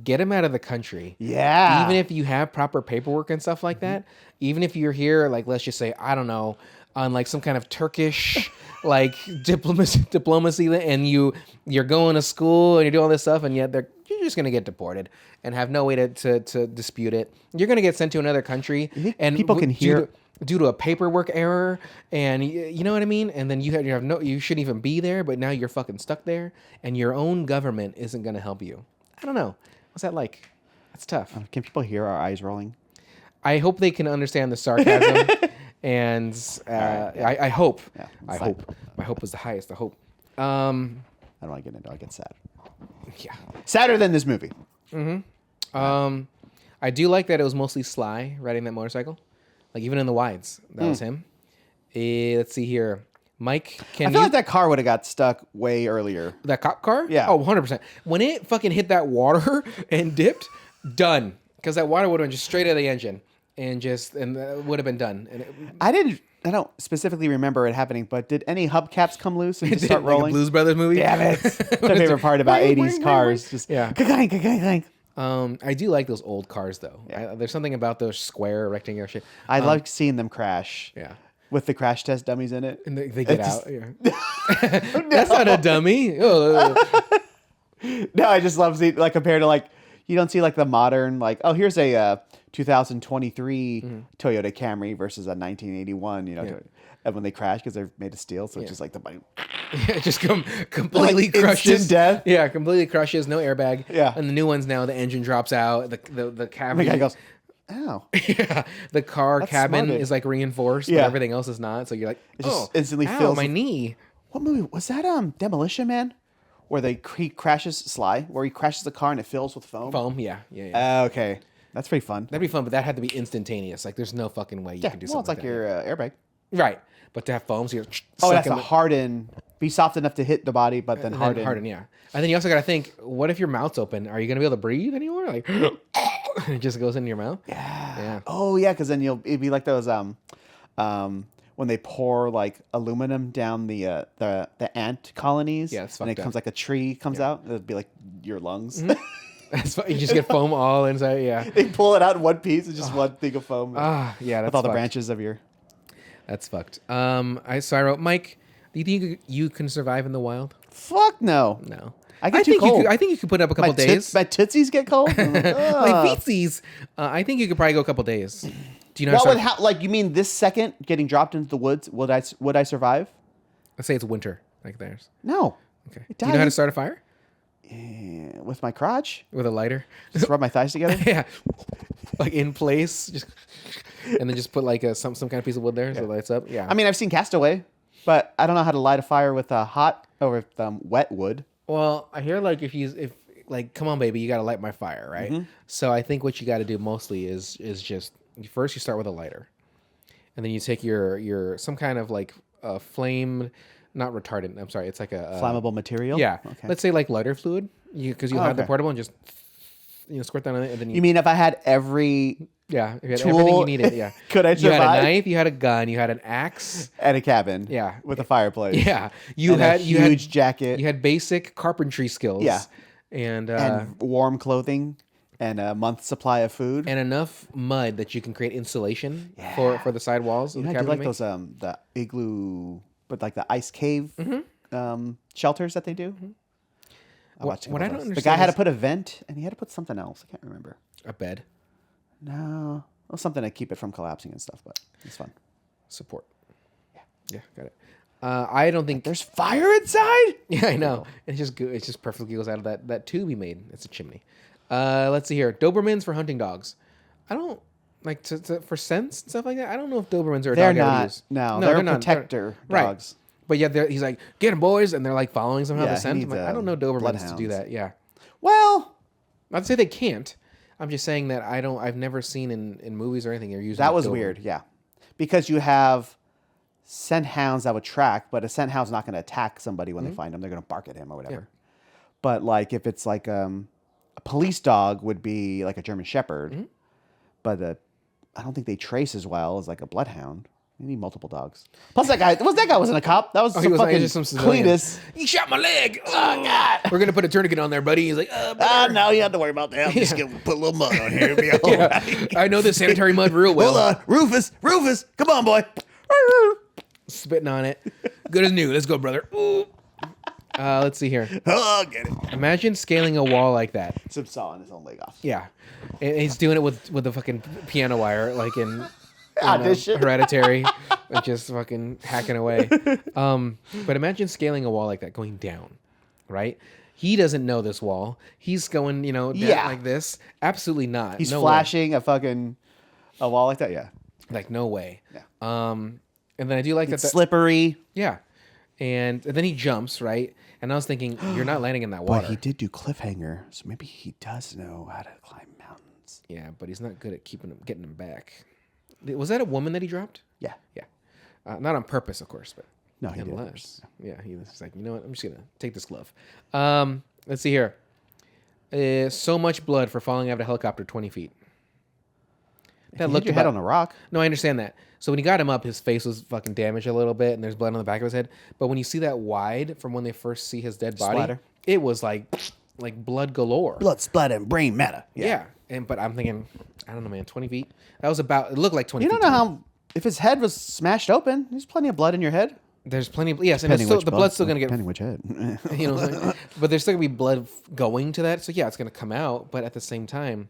get him out of the country. Yeah. Even if you have proper paperwork and stuff like that, even if you're here, like, let's just say, I don't know, on like some kind of Turkish like diplomacy, and you're going to school and you're doing all this stuff, and yet you're just gonna get deported and have no way to dispute it. You're gonna get sent to another country, and people can hear due to a paperwork error, and you know what I mean. And then you shouldn't even be there, but now you're fucking stuck there, and your own government isn't gonna help you. I don't know. What's that like? That's tough. Can people hear our eyes rolling? I hope they can understand the sarcasm, and I hope. Yeah, I hope. My hope was the highest. I hope. I don't want to get into it. I get sad. Yeah. Sadder than this movie. I do like that it was mostly Sly riding that motorcycle. Like, even in the wides, that was him. Let's see here. Mike, I feel like that car would have got stuck way earlier. That cop car? Yeah. Oh, 100%. When it fucking hit that water and dipped, done. Because that water would have been just straight out of the engine and would have been done. And I don't specifically remember it happening, but did any hubcaps come loose and just start rolling? Like a Blues Brothers movie? Damn it. That's my favorite part about 80s cars. Just ka-clank. I do like those old cars, though. Yeah. There's something about those square, rectangular shit. I like seeing them crash. Yeah. With the crash test dummies in it. And they get out. Yeah. That's not a dummy. Oh. No, I just love seeing, like, compared to, like, you don't see, like, the modern, like, oh, here's a 2023 Toyota Camry versus a 1981, and when they crash because they're made of steel, so it's just like the body. It just completely crushes. Instant death. Yeah, completely crushes. No airbag. Yeah. And the new ones now, the engine drops out. The cabin. The guy goes, ow. Yeah. The car cabin is like reinforced, but everything else is not. So you're like, it just instantly fills my knee. What movie was that? Demolition Man, where he crashes where he crashes the car and it fills with foam. Foam, yeah. Okay, that's pretty fun. That'd be fun, but that had to be instantaneous. Like, there's no fucking way you can do something. Well, it's like your airbag, right? But to have foam, so you're it has to harden, be soft enough to hit the body, but then harden. Harden, yeah. And then you also got to think, what if your mouth's open? Are you gonna be able to breathe anymore? Like, it just goes into your mouth. Yeah. Oh yeah, because then it'd be like those when they pour like aluminum down the ant colonies. Yeah, and it comes like a tree comes out. It'd be like your lungs. That's fun. You just get foam all inside. Yeah. They pull it out in one piece. It's just one thing of foam. Yeah. That's with all the branches of your. That's fucked. I wrote, Mike, do you think you can survive in the wild? Fuck no. No. I get too cold. I think you could put up a couple days. My tootsies get cold. My feetsies. I think you could probably go a couple days. Do you know? Like, you mean this second getting dropped into the woods? Would I survive? Let's say it's winter, like theirs. No. Okay. Do you know how to start a fire? Yeah, with my crotch. With a lighter. Just rub my thighs together. Yeah. Like in place, and then just put like some kind of piece of wood there so it lights up. Yeah. I mean, I've seen Castaway, but I don't know how to light a fire with wet wood. Well, I hear like if come on, baby, you got to light my fire, right? Mm-hmm. So I think what you got to do mostly is just first you start with a lighter, and then you take your some kind of like flame, not retardant. I'm sorry, it's like a flammable material. Yeah. Okay. Let's say like lighter fluid, because you'll have the portable and just squirt that on it, and then you mean if I had every if you had tool, everything you needed, yeah. Could I survive? You had a knife, you had a gun, you had an axe, and a cabin. Yeah, with a fireplace. Yeah, you had huge jacket. You had basic carpentry skills. Yeah, and warm clothing, and a month's supply of food, and enough mud that you can create insulation for the side walls. I do like those the igloo, but like the ice cave shelters that they do. Mm-hmm. What I don't understand, the guy had to put a vent, and he had to put something else. I can't remember. A bed? No, well, something to keep it from collapsing and stuff. But it's fun. Support. Yeah, got it. I don't think there's fire inside. Yeah, I know. It's just good. It just perfectly goes out of that tube he made. It's a chimney. Let's see here. Dobermans for hunting dogs. I don't like for scents and stuff like that. I don't know if Dobermans are a dog I would use. No, they're protector dogs. Right. But yeah, he's like, get him, boys, and they're like following somehow the scent. I'm like, I don't know Dobermans to do that. Yeah. Well, not to say they can't. I'm just saying that I've never seen in movies or anything they're using. That was weird, yeah, because you have scent hounds that would track, but a scent hound's not going to attack somebody when they find him. They're going to bark at him or whatever. Yeah. But like if it's like a police dog would be like a German Shepherd, but I don't think they trace as well as like a bloodhound. You need multiple dogs. Plus, that guy wasn't a cop. That was some fucking just some civilian. Cletus. He shot my leg. Oh, God. We're going to put a tourniquet on there, buddy. He's like, No, you don't have to worry about that. I'm just going to put a little mud on here. It'll be all right. I know this sanitary mud real well. Hold on. Rufus, come on, boy. Spitting on it. Good as new. Let's go, brother. Ooh. Let's see here. Oh, get it. Imagine scaling a wall like that. Some sawing his own leg off. Yeah. And he's doing it with the fucking piano wire, like in Audition. Hereditary, like just fucking hacking away. But imagine scaling a wall like that, going down, right? He doesn't know this wall. He's going, down like this. Absolutely not. He's no flashing a wall like that. Yeah. Like, no way. Yeah. And then I do like It's that. slippery. Yeah. And then he jumps, right? And I was thinking, you're not landing in that water. But he did do cliffhanger, so maybe he does know how to climb mountains. Yeah, but he's not good at getting him back. Was that a woman that he dropped? Yeah. Yeah. Not on purpose, of course, but No, he nonetheless. didn't. Yeah, he was just like, you know what? I'm just going to take this glove. Let's see here. So much blood for falling out of a helicopter 20 feet. That looked your head on a rock. No, I understand that. So when he got him up, his face was fucking damaged a little bit, and there's blood on the back of his head. But when you see that wide from when they first see his dead body, Splatter. it was like blood galore. Blood splatter and brain matter. Yeah. But I'm thinking, I don't know, man, 20 feet? That was about, it looked like 20 feet. You don't know how, if his head was smashed open, there's plenty of blood in your head. There's plenty of, yes, and it's still, the blood's still going to get, Depending which head. But there's still going to be blood going to that. So yeah, it's going to come out, but at the same time,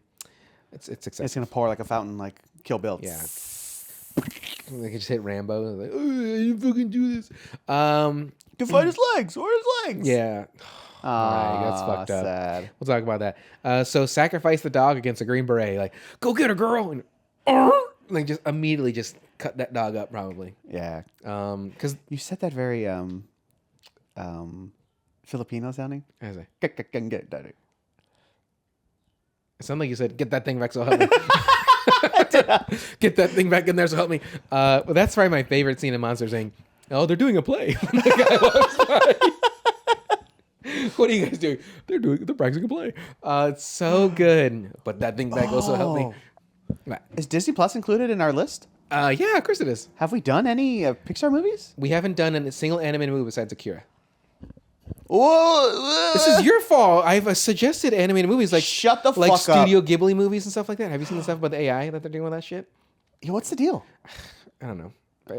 it's excessive. It's going to pour like a fountain, like Kill Bill. Yeah. They could just hit Rambo. Like, oh, you fucking do this. Can find his legs. Where are his legs? Yeah. Right, that's fucked up. Sad. We'll talk about that. So sacrifice the dog against a Green Beret. Like, go get her, girl. And like just immediately just cut that dog up, probably. Yeah. Because You said that very Filipino sounding. I was like, Get it sounded like you said, "Get that thing back, so help me." Get that thing back in there, so help me. Well, that's probably my favorite scene in Monsters Inc. Oh, they're doing a play. The guy walks by. What are you guys doing? They're practicing a play. It's so good. But that thing back also help me. Right. Is Disney Plus included in our list? Yeah, of course it is. Have we done any Pixar movies? We haven't done a single animated movie besides Akira. Whoa! This is your fault. I've suggested animated movies like Shut the like fuck Studio up. Ghibli movies and stuff like that. Have you seen the stuff about the AI that they're doing with that shit? Yeah, what's the deal? I don't know.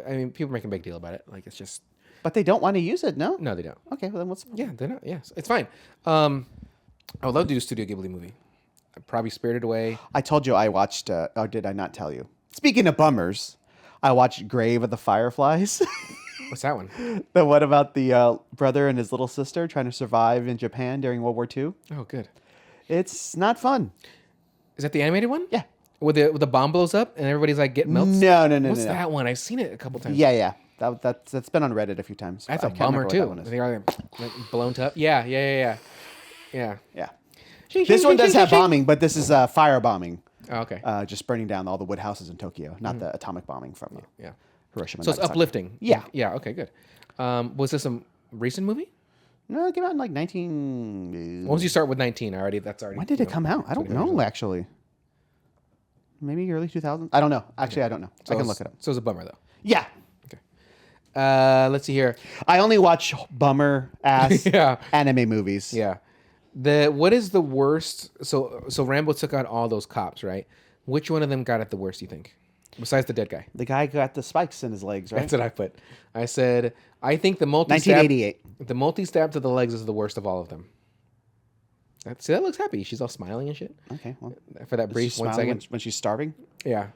I mean, people are making a big deal about it. Like, it's just... But they don't want to use it, no? No, they don't. Okay, well then what's... Yeah, they're not. Yes, it's fine. I would love to do a Studio Ghibli movie. I'd probably Spirited Away. I told you I watched... or did I not tell you? Speaking of bummers, I watched Grave of the Fireflies. What's that one? The one about the brother and his little sister trying to survive in Japan during World War II. Oh, good. It's not fun. Is that the animated one? Yeah. Where the bomb blows up and everybody's like getting melts? No. What's that one? I've seen it a couple times. Yeah. That's been on Reddit a few times. That's a I can't bummer, remember too. what that one is. They are like blown up. Yeah. Yeah. Shing, This shing, one shing, does shing, have shing. bombing, but this is fire bombing. Oh, okay. Just burning down all the wood houses in Tokyo, not the atomic bombing from Yeah. Hiroshima. So it's Nagasaki. uplifting. Yeah. Yeah. Okay, good. Was this a recent movie? No, it came out in like 19... Once you start with 19 already, that's already... When did it come out? I don't know, actually. Maybe early 2000s? I don't know. Actually, I don't know. I can look it up. So it's a bummer, though. Yeah. Okay. Let's see here. I only watch bummer-ass Yeah. anime movies. Yeah. What is the worst? So Rambo took out all those cops, right? Which one of them got it the worst, you think? Besides the dead guy. The guy got the spikes in his legs, right? That's what I put. I said, I think the multi-stab... 1988. The multi-stab to the legs is the worst of all of them. See, that looks happy. She's all smiling and shit. Okay, well. For that brief She's 1 smiling second. when she's starving? Yeah.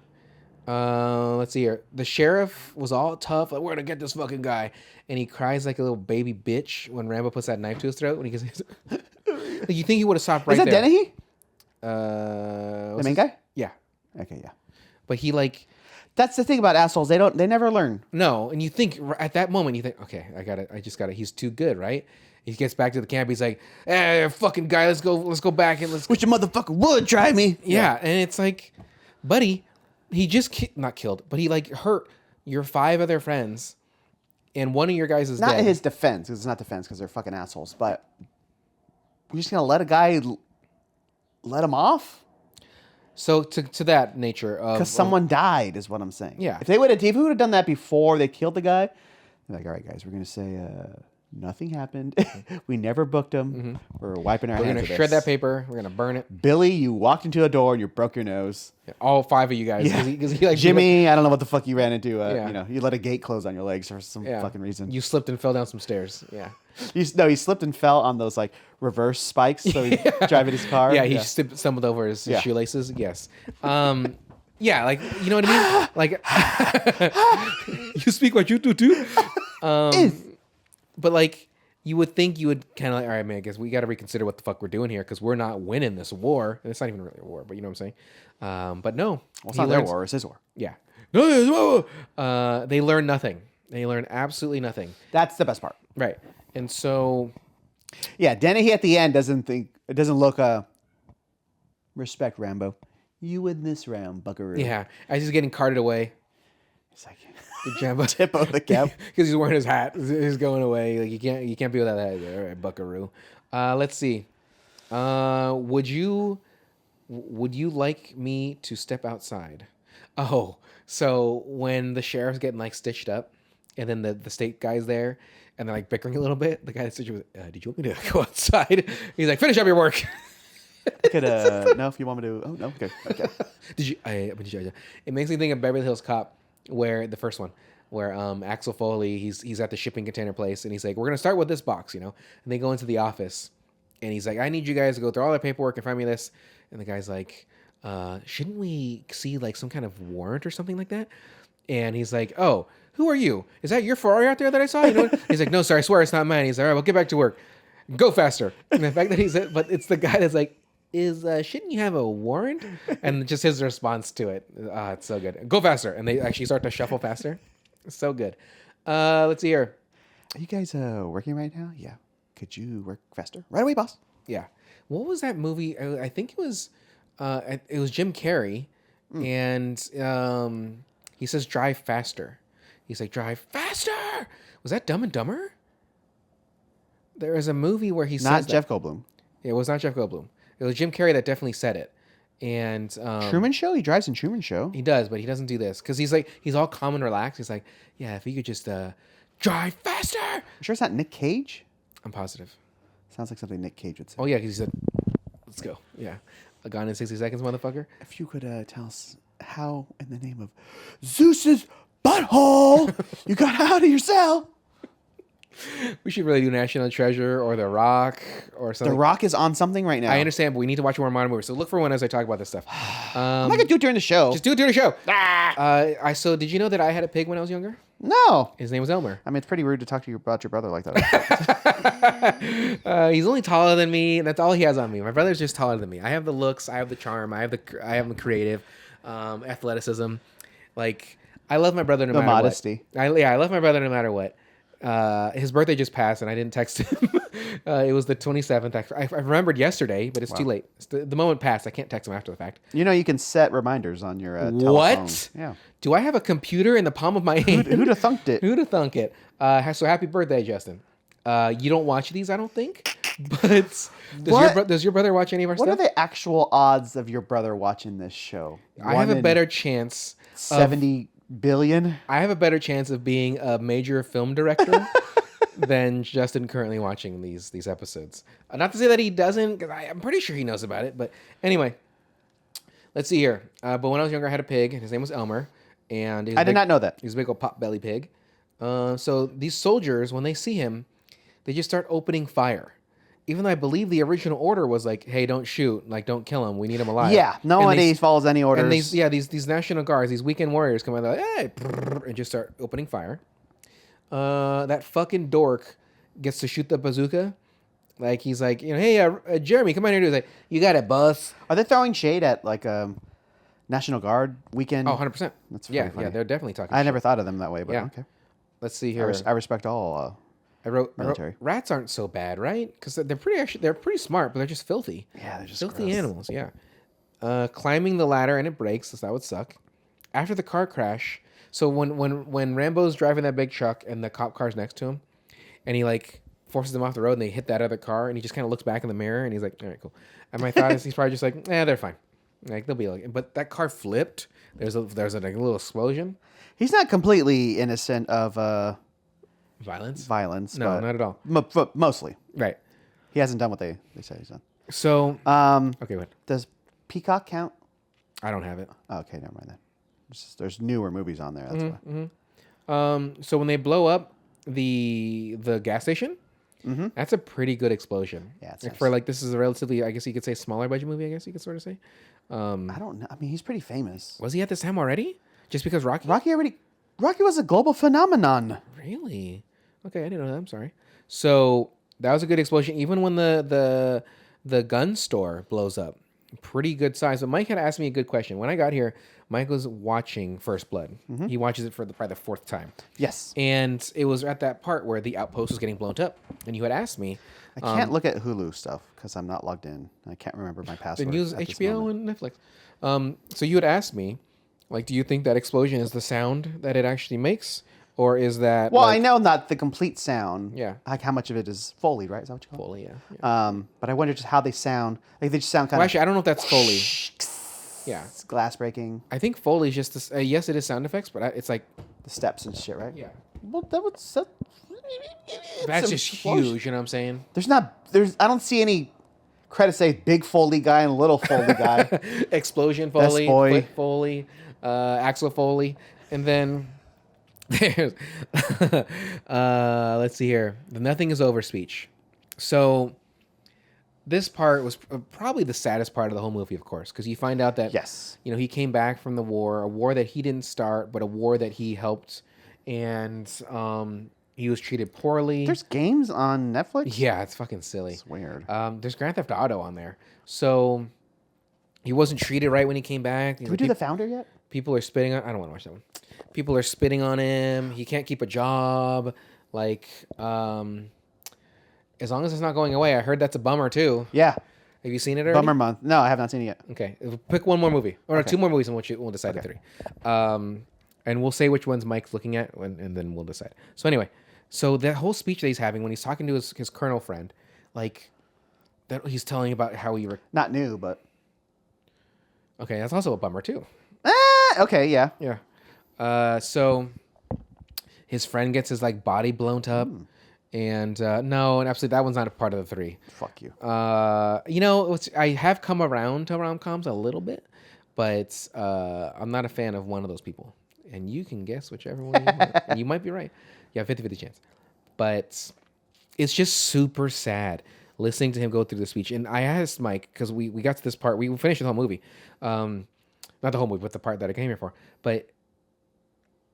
Let's see here. The sheriff was all tough. Like, we're going to get this fucking guy. And he cries like a little baby bitch when Rambo puts that knife to his throat. When he gets... Like, you think he would have stopped right Is that there. Dennehy? The main guy? Yeah. Okay, yeah. But he like... That's the thing about assholes. They never learn. No, and you think at that moment you think, okay, I just got it. He's too good, right? He gets back to the camp. He's like, fucking guy, let's go back and let's. Wish your motherfucker would try me. Yeah, and it's like, buddy, he just not killed, but he like hurt your 5 other friends, and one of your guys is Not dead. in his defense, because it's not defense, because they're fucking assholes. But we're just gonna let a guy let him off. So to that nature of Because someone died, is what I'm saying. Yeah. If we would have done that before they killed the guy, they're like, all right, guys, we're gonna say nothing happened. We never booked him. We're wiping our hands. we're gonna of this. shred that paper. We're gonna burn it. Billy, you walked into a door and you broke your nose. All 5 of you guys. Yeah. Because he like Jimmy, I don't know what the fuck you ran into. Yeah. You know, you let a gate close on your legs for some fucking reason. You slipped and fell down some stairs. Yeah. He slipped and fell on those like reverse spikes. So he's driving his car. Yeah, he stumbled over his shoelaces. Yes. Yeah, like you know what I mean? Like you speak what you do too. But like you would think you would kind of like, all right, man, I guess we got to reconsider what the fuck we're doing here because we're not winning this war. And it's not even really a war, but you know what I'm saying? But no. Well, it's not their war, it's his war. Yeah. No, they learn nothing. They learn absolutely nothing. That's the best part. Right. And so yeah, Dennehy at the end doesn't look respect Rambo. You win this round, buckaroo. yeah, as he's getting carted away. It's like The Jambo. tip of the cap. Because he's wearing his hat. He's going away. Like you can't be without that. All right, buckaroo. Let's see. Would you like me to step outside? Oh, so when the sheriff's getting like stitched up, and then the state guy's there, and they're like bickering a little bit. The guy that's stitched was, did you want me to go outside? He's like, finish up your work. I could no, if you want me to. Oh no, okay. Did you? It makes me think of Beverly Hills Cop, where the first one, where Axel Foley, he's at the shipping container place, and he's like, we're gonna start with this box, you know. And they go into the office, and he's like, I need you guys to go through all the paperwork and find me this. And the guy's like, shouldn't we see like some kind of warrant or something like that? And he's like, oh, who are you? Is that your Ferrari out there that I saw? You know? He's like, no, sir, I swear it's not mine. He's like, all right, well, get back to work. Go faster. And the fact that but it's the guy that's like, shouldn't you have a warrant? And just his response to it. It's so good. Go faster. And they actually start to shuffle faster. It's so good. Let's see here. Are you guys working right now? Yeah. Could you work faster? Right away, boss. Yeah. What was that movie? I think it was Jim Carrey. And he says, drive faster. He's like, drive faster. Was that Dumb and Dumber? There is a movie where he says not Jeff Goldblum. It was not Jeff Goldblum. It was Jim Carrey that definitely said it. And Truman Show? He drives in Truman Show. He does, but he doesn't do this because he's all calm and relaxed. He's like, yeah, if you could just drive faster. I'm sure it's not Nick Cage. I'm positive. Sounds like something Nick Cage would say. Oh yeah, because he said, let's go. Yeah, a Gone in 60 Seconds, motherfucker. If you could tell us how, in the name of Zeus's butthole, you got out of your cell. We should really do National Treasure or The Rock or something. The Rock is on something right now. I understand, but we need to watch more modern movies. So look for one as I talk about this stuff. I'm not gonna do it during the show. Just do it during the show. So did you know that I had a pig when I was younger? No. His name was Elmer. I mean, it's pretty rude to talk to you about your brother like that. He's only taller than me. That's all he has on me. My brother's just taller than me. I have the looks. I have the charm. I have the creative athleticism. Like I love my brother no matter modesty. what. I love my brother no matter what. His birthday just passed and I didn't text him. It was the 27th. I remembered yesterday, but it's too late. The moment passed. I can't text him after the fact. You know, you can set reminders on your telephone. What? Yeah. Do I have a computer in the palm of my hand? Who'd have thunked it? Who'd have thunk it? So happy birthday, Justin. You don't watch these, I don't think. But does your brother watch any of our stuff? What are the actual odds of your brother watching this show? I have a better chance. 70 billion? I have a better chance of being a major film director than Justin currently watching these episodes. Not to say that he doesn't, because I'm pretty sure he knows about it. But anyway, let's see here. But when I was younger, I had a pig, and his name was Elmer. And I did not know that. He was a big old pot-belly pig. So these soldiers, when they see him, they just start opening fire. Even though I believe the original order was like, hey, don't shoot. Like, don't kill him. We need him alive. Yeah, nobody follows any orders. And these National Guards, these weekend warriors come out, they're like, hey, and just start opening fire. That fucking dork gets to shoot the bazooka. Like, he's like, hey, Jeremy, come on here. He's like, you got it, boss. Are they throwing shade at, like, National Guard weekend? Oh, 100%. That's funny. Funny. They're definitely talking I never thought of them that way, but okay. Let's see here. I respect all I wrote military. Rats aren't so bad, right? Because they're pretty smart, but they're just filthy. Yeah, they're just filthy gross. animals. Yeah. Climbing the ladder and it breaks, so that would suck. After the car crash, so when Rambo's driving that big truck and the cop car's next to him, and he like forces them off the road and they hit that other car and he just kind of looks back in the mirror and he's like, all right, cool. And my thought is he's probably just like, they're fine. Like they'll be like, but that car flipped. There's a little explosion. He's not completely innocent of Violence. violence. No, but not at all. Mostly. Right. He hasn't done what they say he's done. So okay, what? Does Peacock count? I don't have it. Oh, okay, never mind then. There's newer movies on there. That's why. So when they blow up the gas station, that's a pretty good explosion. Yeah, it's like nice. for like this is a relatively, I guess you could say, smaller budget movie. I guess you could sort of say. I don't know. I mean, he's pretty famous. Was he at this time already? Just because Rocky? Rocky was a global phenomenon. Really? Okay, I didn't know that. I'm sorry. So that was a good explosion. Even when the gun store blows up, pretty good size. But Mike had asked me a good question. When I got here, Mike was watching First Blood. He watches it for probably the fourth time. Yes. And it was at that part where the outpost was getting blown up. And you had asked me. I can't look at Hulu stuff because I'm not logged in. I can't remember my password. Then use HBO and Netflix. So you had asked me, like, do you think that explosion is the sound that it actually makes? Or is that... Well, like, I know not the complete sound. Yeah. Like how much of it is Foley, right? Is that what you call Foley, yeah. But I wonder just how they sound. Like they just sound kind Well, of... actually, I don't know if that's Foley. Yeah. Glass breaking. I think Foley is just... yes, it is sound effects, but it's like... The steps and shit, right? Yeah. Well, that would... That's just huge, you know what I'm saying? I don't see any credits say Big Foley guy and Little Foley guy. Explosion Best Foley, boy. Flip Foley, Axel Foley, and then there's let's see here, the nothing is over speech. So this part was probably the saddest part of the whole movie, of course, because you find out that Yes. he came back from the war, a war that he didn't start, but a war that he helped, and he was treated poorly. There's games on Netflix? Yeah, it's fucking silly. It's weird. There's Grand Theft Auto on there. So he wasn't treated right when he came back. Did we do The Founder yet? People are spitting on... I don't want to watch that one. People are spitting on him. He can't keep a job. Like, as long as it's not going away. I heard that's a bummer, too. Yeah. Have you seen it already? Bummer month. No, I have not seen it yet. Okay. Pick one more movie. Or no, two more movies and we'll decide the three. And we'll say which ones Mike's looking at, and then we'll decide. So anyway... So that whole speech that he's having when he's talking to his colonel friend, like, that he's telling about how he... Not new, but... Okay, that's also a bummer, too. Okay, yeah. Yeah. So his friend gets his, like, body blown up. And, no, and absolutely, that one's not a part of the three. Fuck you. I have come around to rom-coms a little bit, but I'm not a fan of one of those people. And you can guess whichever one you want. And you might be right. You have 50-50 chance. But it's just super sad listening to him go through the speech. And I asked Mike, because we got to this part. We finished the whole movie. Not the whole movie, but the part that I came here for. But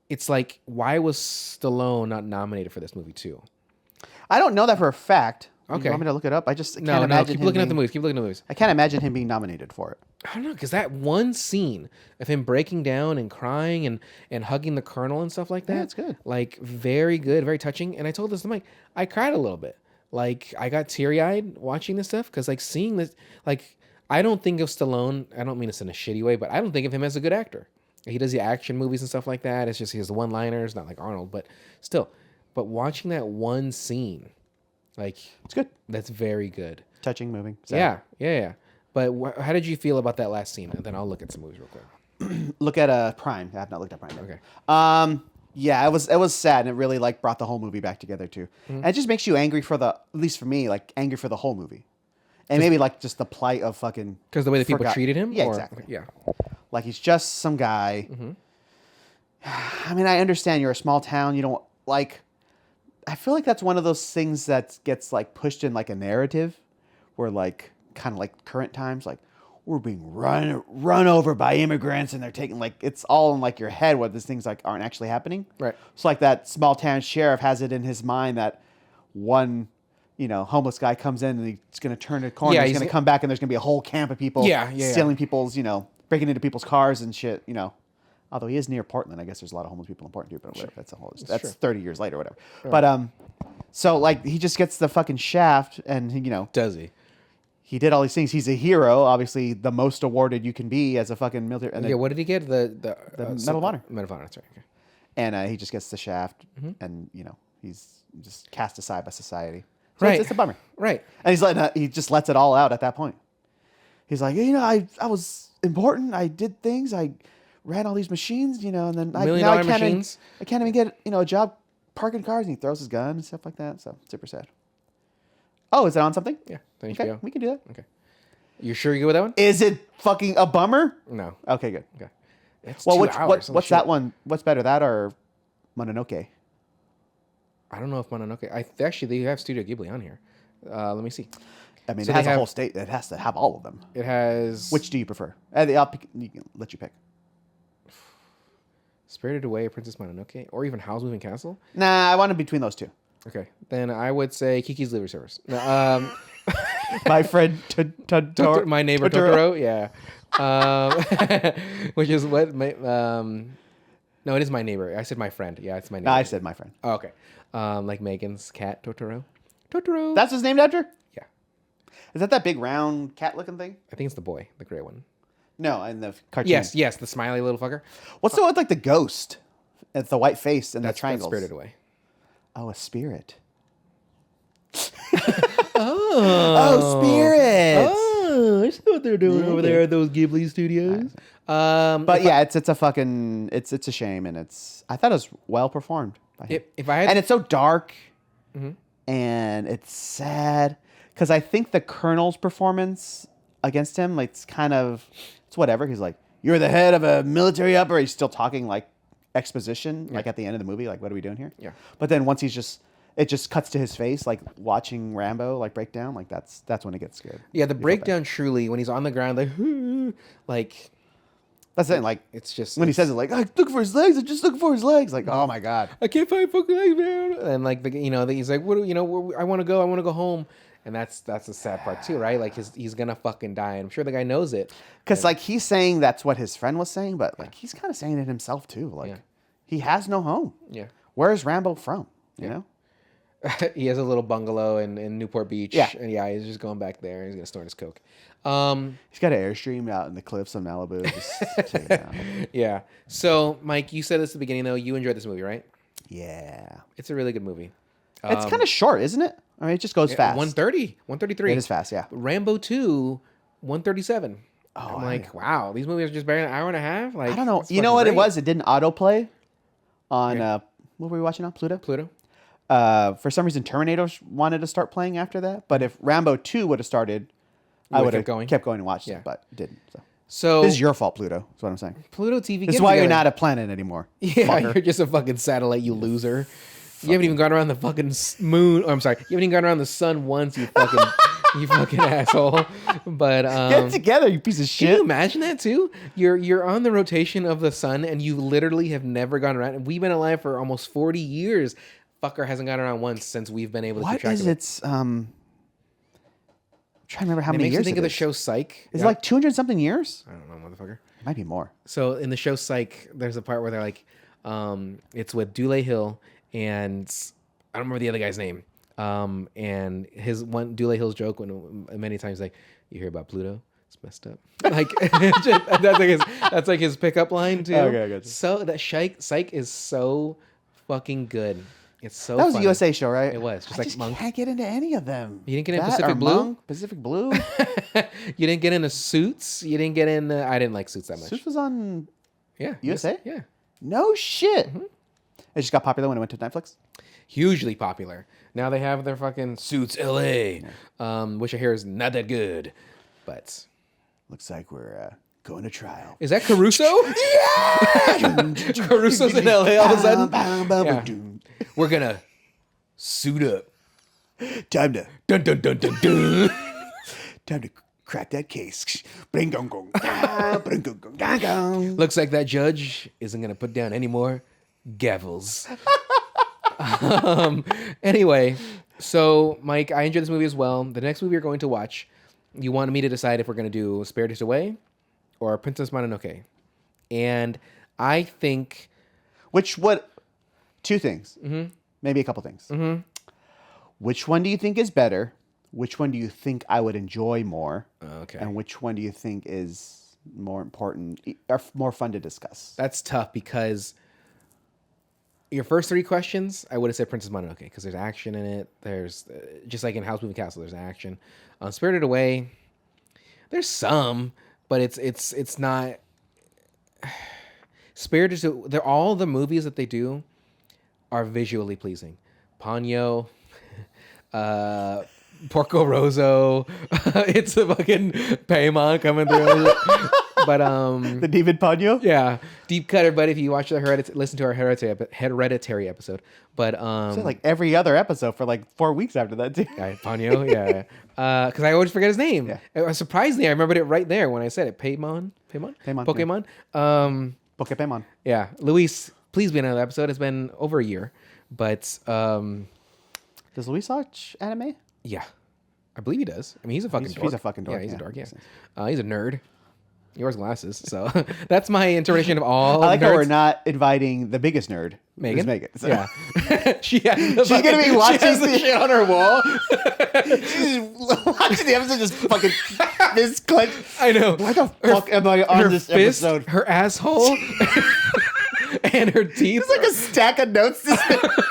it's like, why was Stallone not nominated for this movie too? I don't know that for a fact. Okay. You want me to look it up? I just can't No, imagine keep him looking at being- the movies. Keep looking at the movies. I can't imagine him being nominated for it. I don't know, because that one scene of him breaking down and crying and hugging the colonel and stuff like that. Yeah, it's good. Like, very good, very touching. And I told this to Mike, I cried a little bit. Like, I got teary-eyed watching this stuff, because, like, seeing this, like, I don't think of Stallone, I don't mean this in a shitty way, but I don't think of him as a good actor. He does the action movies and stuff like that. It's just he has the one-liners, not like Arnold, but still. But watching that one scene, like... It's good. That's very good. Touching, moving. Sad. Yeah. But how did you feel about that last scene? And then I'll look at some movies real quick. Look at Prime. I have not looked at Prime yet. Okay. Yeah, it was sad, and it really like brought the whole movie back together too. And it just makes you angry at least for me, like angry for the whole movie, and maybe like just the plight of fucking. Because the way that people treated him. Yeah, or, exactly. Yeah. Like he's just some guy. I mean, I understand you're a small town. You don't like. I feel like that's one of those things that gets like pushed in like a narrative, where like kind of like current times, like we're being run over by immigrants, and they're taking like it's all in like your head where these things like aren't actually happening. Right. It's like that small town sheriff has it in his mind that one, homeless guy comes in and he's going to turn a corner. Yeah, he's going to come back and there's going to be a whole camp of people. Stealing people's, breaking into people's cars and shit. Although he is near Portland, I guess there's a lot of homeless people in Portland too. But whatever, that's true. 30 years later, whatever. Right. But so like he just gets the fucking shaft, and he, Does he? He did all these things. He's a hero, obviously the most awarded you can be as a fucking military. And Yeah. What did he get? The Medal of Honor. Medal of Honor. That's right. Okay. And he just gets the shaft, and he's just cast aside by society. So Right. it's a bummer. Right. And he just lets it all out at that point. He's like, I was important. I did things. I ran all these machines, and then $1 million machines. I can't even get a job parking cars. And he throws his gun and stuff like that. So super sad. Oh, is it on something? Yeah, on Okay, HBO. we can do that. Okay. You sure you go with that one? Is it fucking a bummer? No. Okay, good. Okay. It's Well, 2 hours. Holy what's shit. that one? What's better, that or Mononoke? I don't know if Mononoke. They have Studio Ghibli on here. Let me see. I mean, So it has they a have- whole state. It has to have all of them. It has Which do you prefer? Let you pick. Spirited Away, Princess Mononoke, or even Howl's Moving Castle. Nah, I want it between those two. Okay, then I would say Kiki's Delivery Service. No, My friend My Neighbor Totoro. Yeah. Which is what my no, it is My Neighbor. I said My Friend. Yeah, it's My Neighbor. No, I said my friend. Oh, okay. Like Megan's cat Totoro. Totoro. That's what's named after? Yeah. Is that big round cat looking thing? I think it's the boy, the gray one. No, in the cartoon. Yes, the smiley little fucker. What's the one with like the ghost? It's the white face and the That's triangles. Spirited Away. Oh, a spirit. Oh, spirits. Oh, I see what they're doing over there at those Ghibli studios. But yeah, it's a fucking it's a shame, and I thought it was well performed by him. if I had, And it's so dark, and it's sad because I think the Colonel's performance against him, like, it's whatever. He's like, "You're the head of a military operation." He's still talking like exposition, like at the end of the movie, like, "What are we doing here?" Yeah. But then once it just cuts to his face, like watching Rambo like break down, like that's when it gets good. yeah, the breakdown truly when he's on the ground, like That's it. Like it's just when he says it, like, "I'm looking for his legs. I'm just looking for his legs." Like, oh my god. I can't find fucking legs, man. And like he's like, what do I want to go home. And that's the sad part too, right? Like he's gonna fucking die. And I'm sure the guy knows it. Because like he's saying that's what his friend was saying, but like he's kind of saying it himself too. Like he has no home. Yeah. Where's Rambo from? You know? He has a little bungalow in Newport Beach. Yeah. And he's just going back there and he's gonna snort his coke. He's got an Airstream out in the cliffs of Malibu. Just chilling out. Yeah. So Mike, you said this at the beginning though. You enjoyed this movie, right? Yeah. It's a really good movie. It's kind of short, isn't it? I mean, it just goes fast. 130, 133. It is fast, yeah. Rambo 2, 137. Oh, I'm like, wow, these movies are just barely an hour and a half. Like, I don't know. it's You know fucking what it great. was? It didn't autoplay on what were we watching on Pluto? Pluto. For some reason, Terminator wanted to start playing after that. But if Rambo 2 would have started, I would have kept going and watched it, but it didn't. So this is your fault, Pluto. That's what I'm saying. Pluto TV. This is why you're not a planet anymore. Yeah, fucker. you're just a fucking satellite, you loser. You haven't even gone around the fucking moon. Oh, I'm sorry. You haven't even gone around the sun once, you fucking, you fucking asshole. But Get it together, you piece of shit. can you imagine that too? You're on the rotation of the sun, and you literally have never gone around. And we've been alive for almost 40 years. Fucker hasn't gone around once since we've been able to keep track of it. Its? I'm trying to remember how It many makes years. me think it of the is. show Psych. Is it like 200 something years? I don't know, motherfucker. It might be more. So in the show Psych, there's a part where they're like, it's with Dule Hill and I don't remember the other guy's name. And Dule Hill's joke when many times like, you hear about Pluto? It's messed up. Like that's like his pickup line too. Okay, I got you. So that Psych is so fucking good. It's so That was funny. a USA show, right? It was, just I like Monk. can't get into any of them. You didn't get in That Pacific or Blue? Monk, Pacific Blue. You didn't get into Suits. You didn't get in. I didn't like Suits that much. Suits was on Yeah, USA? Yeah, no shit. Mm-hmm. It just got popular when it went to Netflix. hugely popular. Now they have their fucking Suits LA, which I hear is not that good. But Looks like we're going to trial. is that Caruso? Yeah, Caruso's in LA all of a sudden. Yeah. We're gonna suit up. Time to Dun dun dun dun dun. time to crack that case. Bring gong gong. Bring gong gong gong gong. Looks like that judge isn't gonna put down any more gavels. Anyway, so Mike, I enjoyed this movie as well. The next movie we're going to watch, you wanted me to decide if we're going to do Spirited Away or Princess Mononoke. And I think... Two things. Mm-hmm. Maybe a couple things. Mm-hmm. Which one do you think is better? Which one do you think I would enjoy more? Okay. And which one do you think is more important or more fun to discuss? That's tough because your first three questions, I would have said Princess Mononoke because there's action in it. There's, just like in House Moving Castle, there's action. Spirited Away, there's some, but it's not. Spirited. They're all the movies that they do are visually pleasing. Ponyo, Porco Rosso. It's the fucking Paimon coming through. But The Demon Ponyo? yeah, deep cutter. But if you watch listen to our hereditary episode. But So like every other episode for like 4 weeks after that too. Ponyo, yeah. Because I always forget his name. Yeah. Surprisingly, I remembered it right there when I said it. Paimon, Pokemon. Pokemon. Yeah, Luis, please be in another episode. It's been over a year, but Does Luis watch anime? yeah, I believe he does. I mean, he's a fucking dork. He's a fucking dork. Yeah, he's a yeah. dork. Yeah, he's a nerd. He wears glasses, so that's my interpretation of all. I like how nerds. we're not inviting the biggest nerd. Megan. Who's Megan. So. Yeah, she's gonna be watching she has the shit on her wall. She's watching the episode just fucking fist clench. I know. Why the fuck am I on this fist, episode? her asshole, and her teeth. It's like a stack of notes just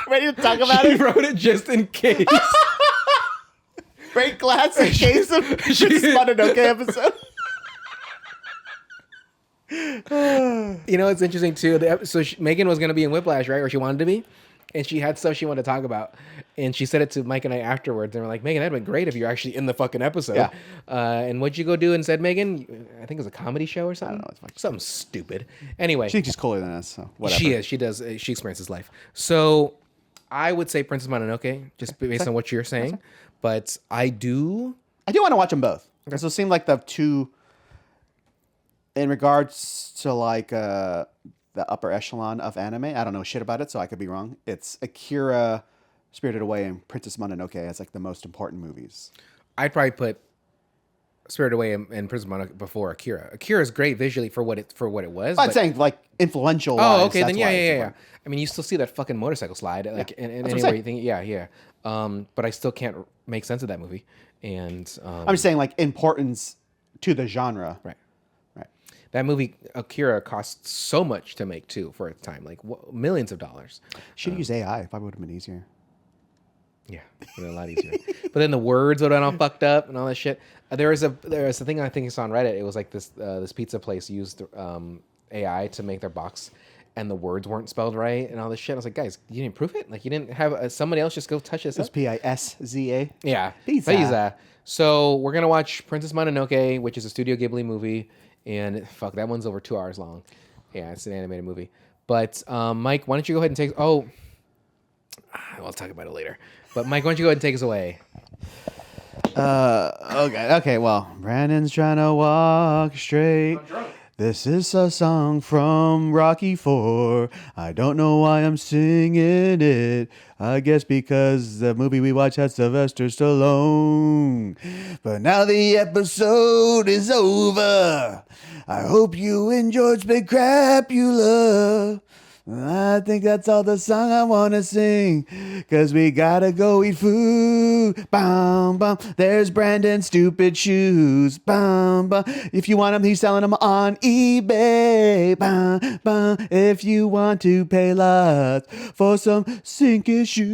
ready to talk about She it. wrote it just in case. Break glass in case of this Mononoke episode. You know, it's interesting too. Megan was going to be in Whiplash, right? Or she wanted to be. And she had stuff she wanted to talk about. And she said it to Mike and I afterwards. And we're like, Megan, that'd been great if you're actually in the fucking episode. Yeah. And what'd you go do instead, Megan? I think it was a comedy show or something. I don't know. It's Something stupid. Anyway. She thinks she's cooler than us, so whatever. She is. She does. She experiences life. So I would say Princess Mononoke, just based on what you're saying. But I do want to watch them both. Because those seem like the two, in regards to like the upper echelon of anime. I don't know shit about it, so I could be wrong. It's Akira, Spirited Away, and Princess Mononoke as like the most important movies. I'd probably put Spirited Away and Princess Mononoke before Akira. Akira is great visually for what it was. I'm saying like influential. Oh, okay, then yeah. I mean, you still see that fucking motorcycle slide, like in anywhere you think, yeah. But I still can't make sense of that movie. And I'm just saying like importance to the genre. Right. That movie Akira cost so much to make too for its time, like millions of dollars. Should use AI. Probably would have been easier. Yeah, it would have been a lot easier. But then the words would have been all fucked up and all that shit. There was a thing I think I saw on Reddit. It was like this pizza place used AI to make their box, and the words weren't spelled right and all this shit. I was like, guys, you didn't proof it? Like you didn't have somebody else just go touch this? It's Pizza. Yeah, Pizza. So we're gonna watch Princess Mononoke, which is a Studio Ghibli movie, and fuck, that one's over 2 hours long. Yeah, it's an animated movie. But Mike, why don't you go ahead and take? I'll talk about it later. But Mike, why don't you go ahead and take us away? Okay. Well, Brandon's trying to walk straight. I'm drunk. This is a song from Rocky IV. I don't know why I'm singing it. I guess because the movie we watched had Sylvester Stallone. But now the episode is over. I hope you enjoyed Spit Crapula. I think that's all the song I want to sing. Cause we gotta go eat food. Bum, bum. There's Brandon's stupid shoes. Bum, bum. If you want them, he's selling them on eBay. Bum, bum. If you want to pay lots for some sinky shoes.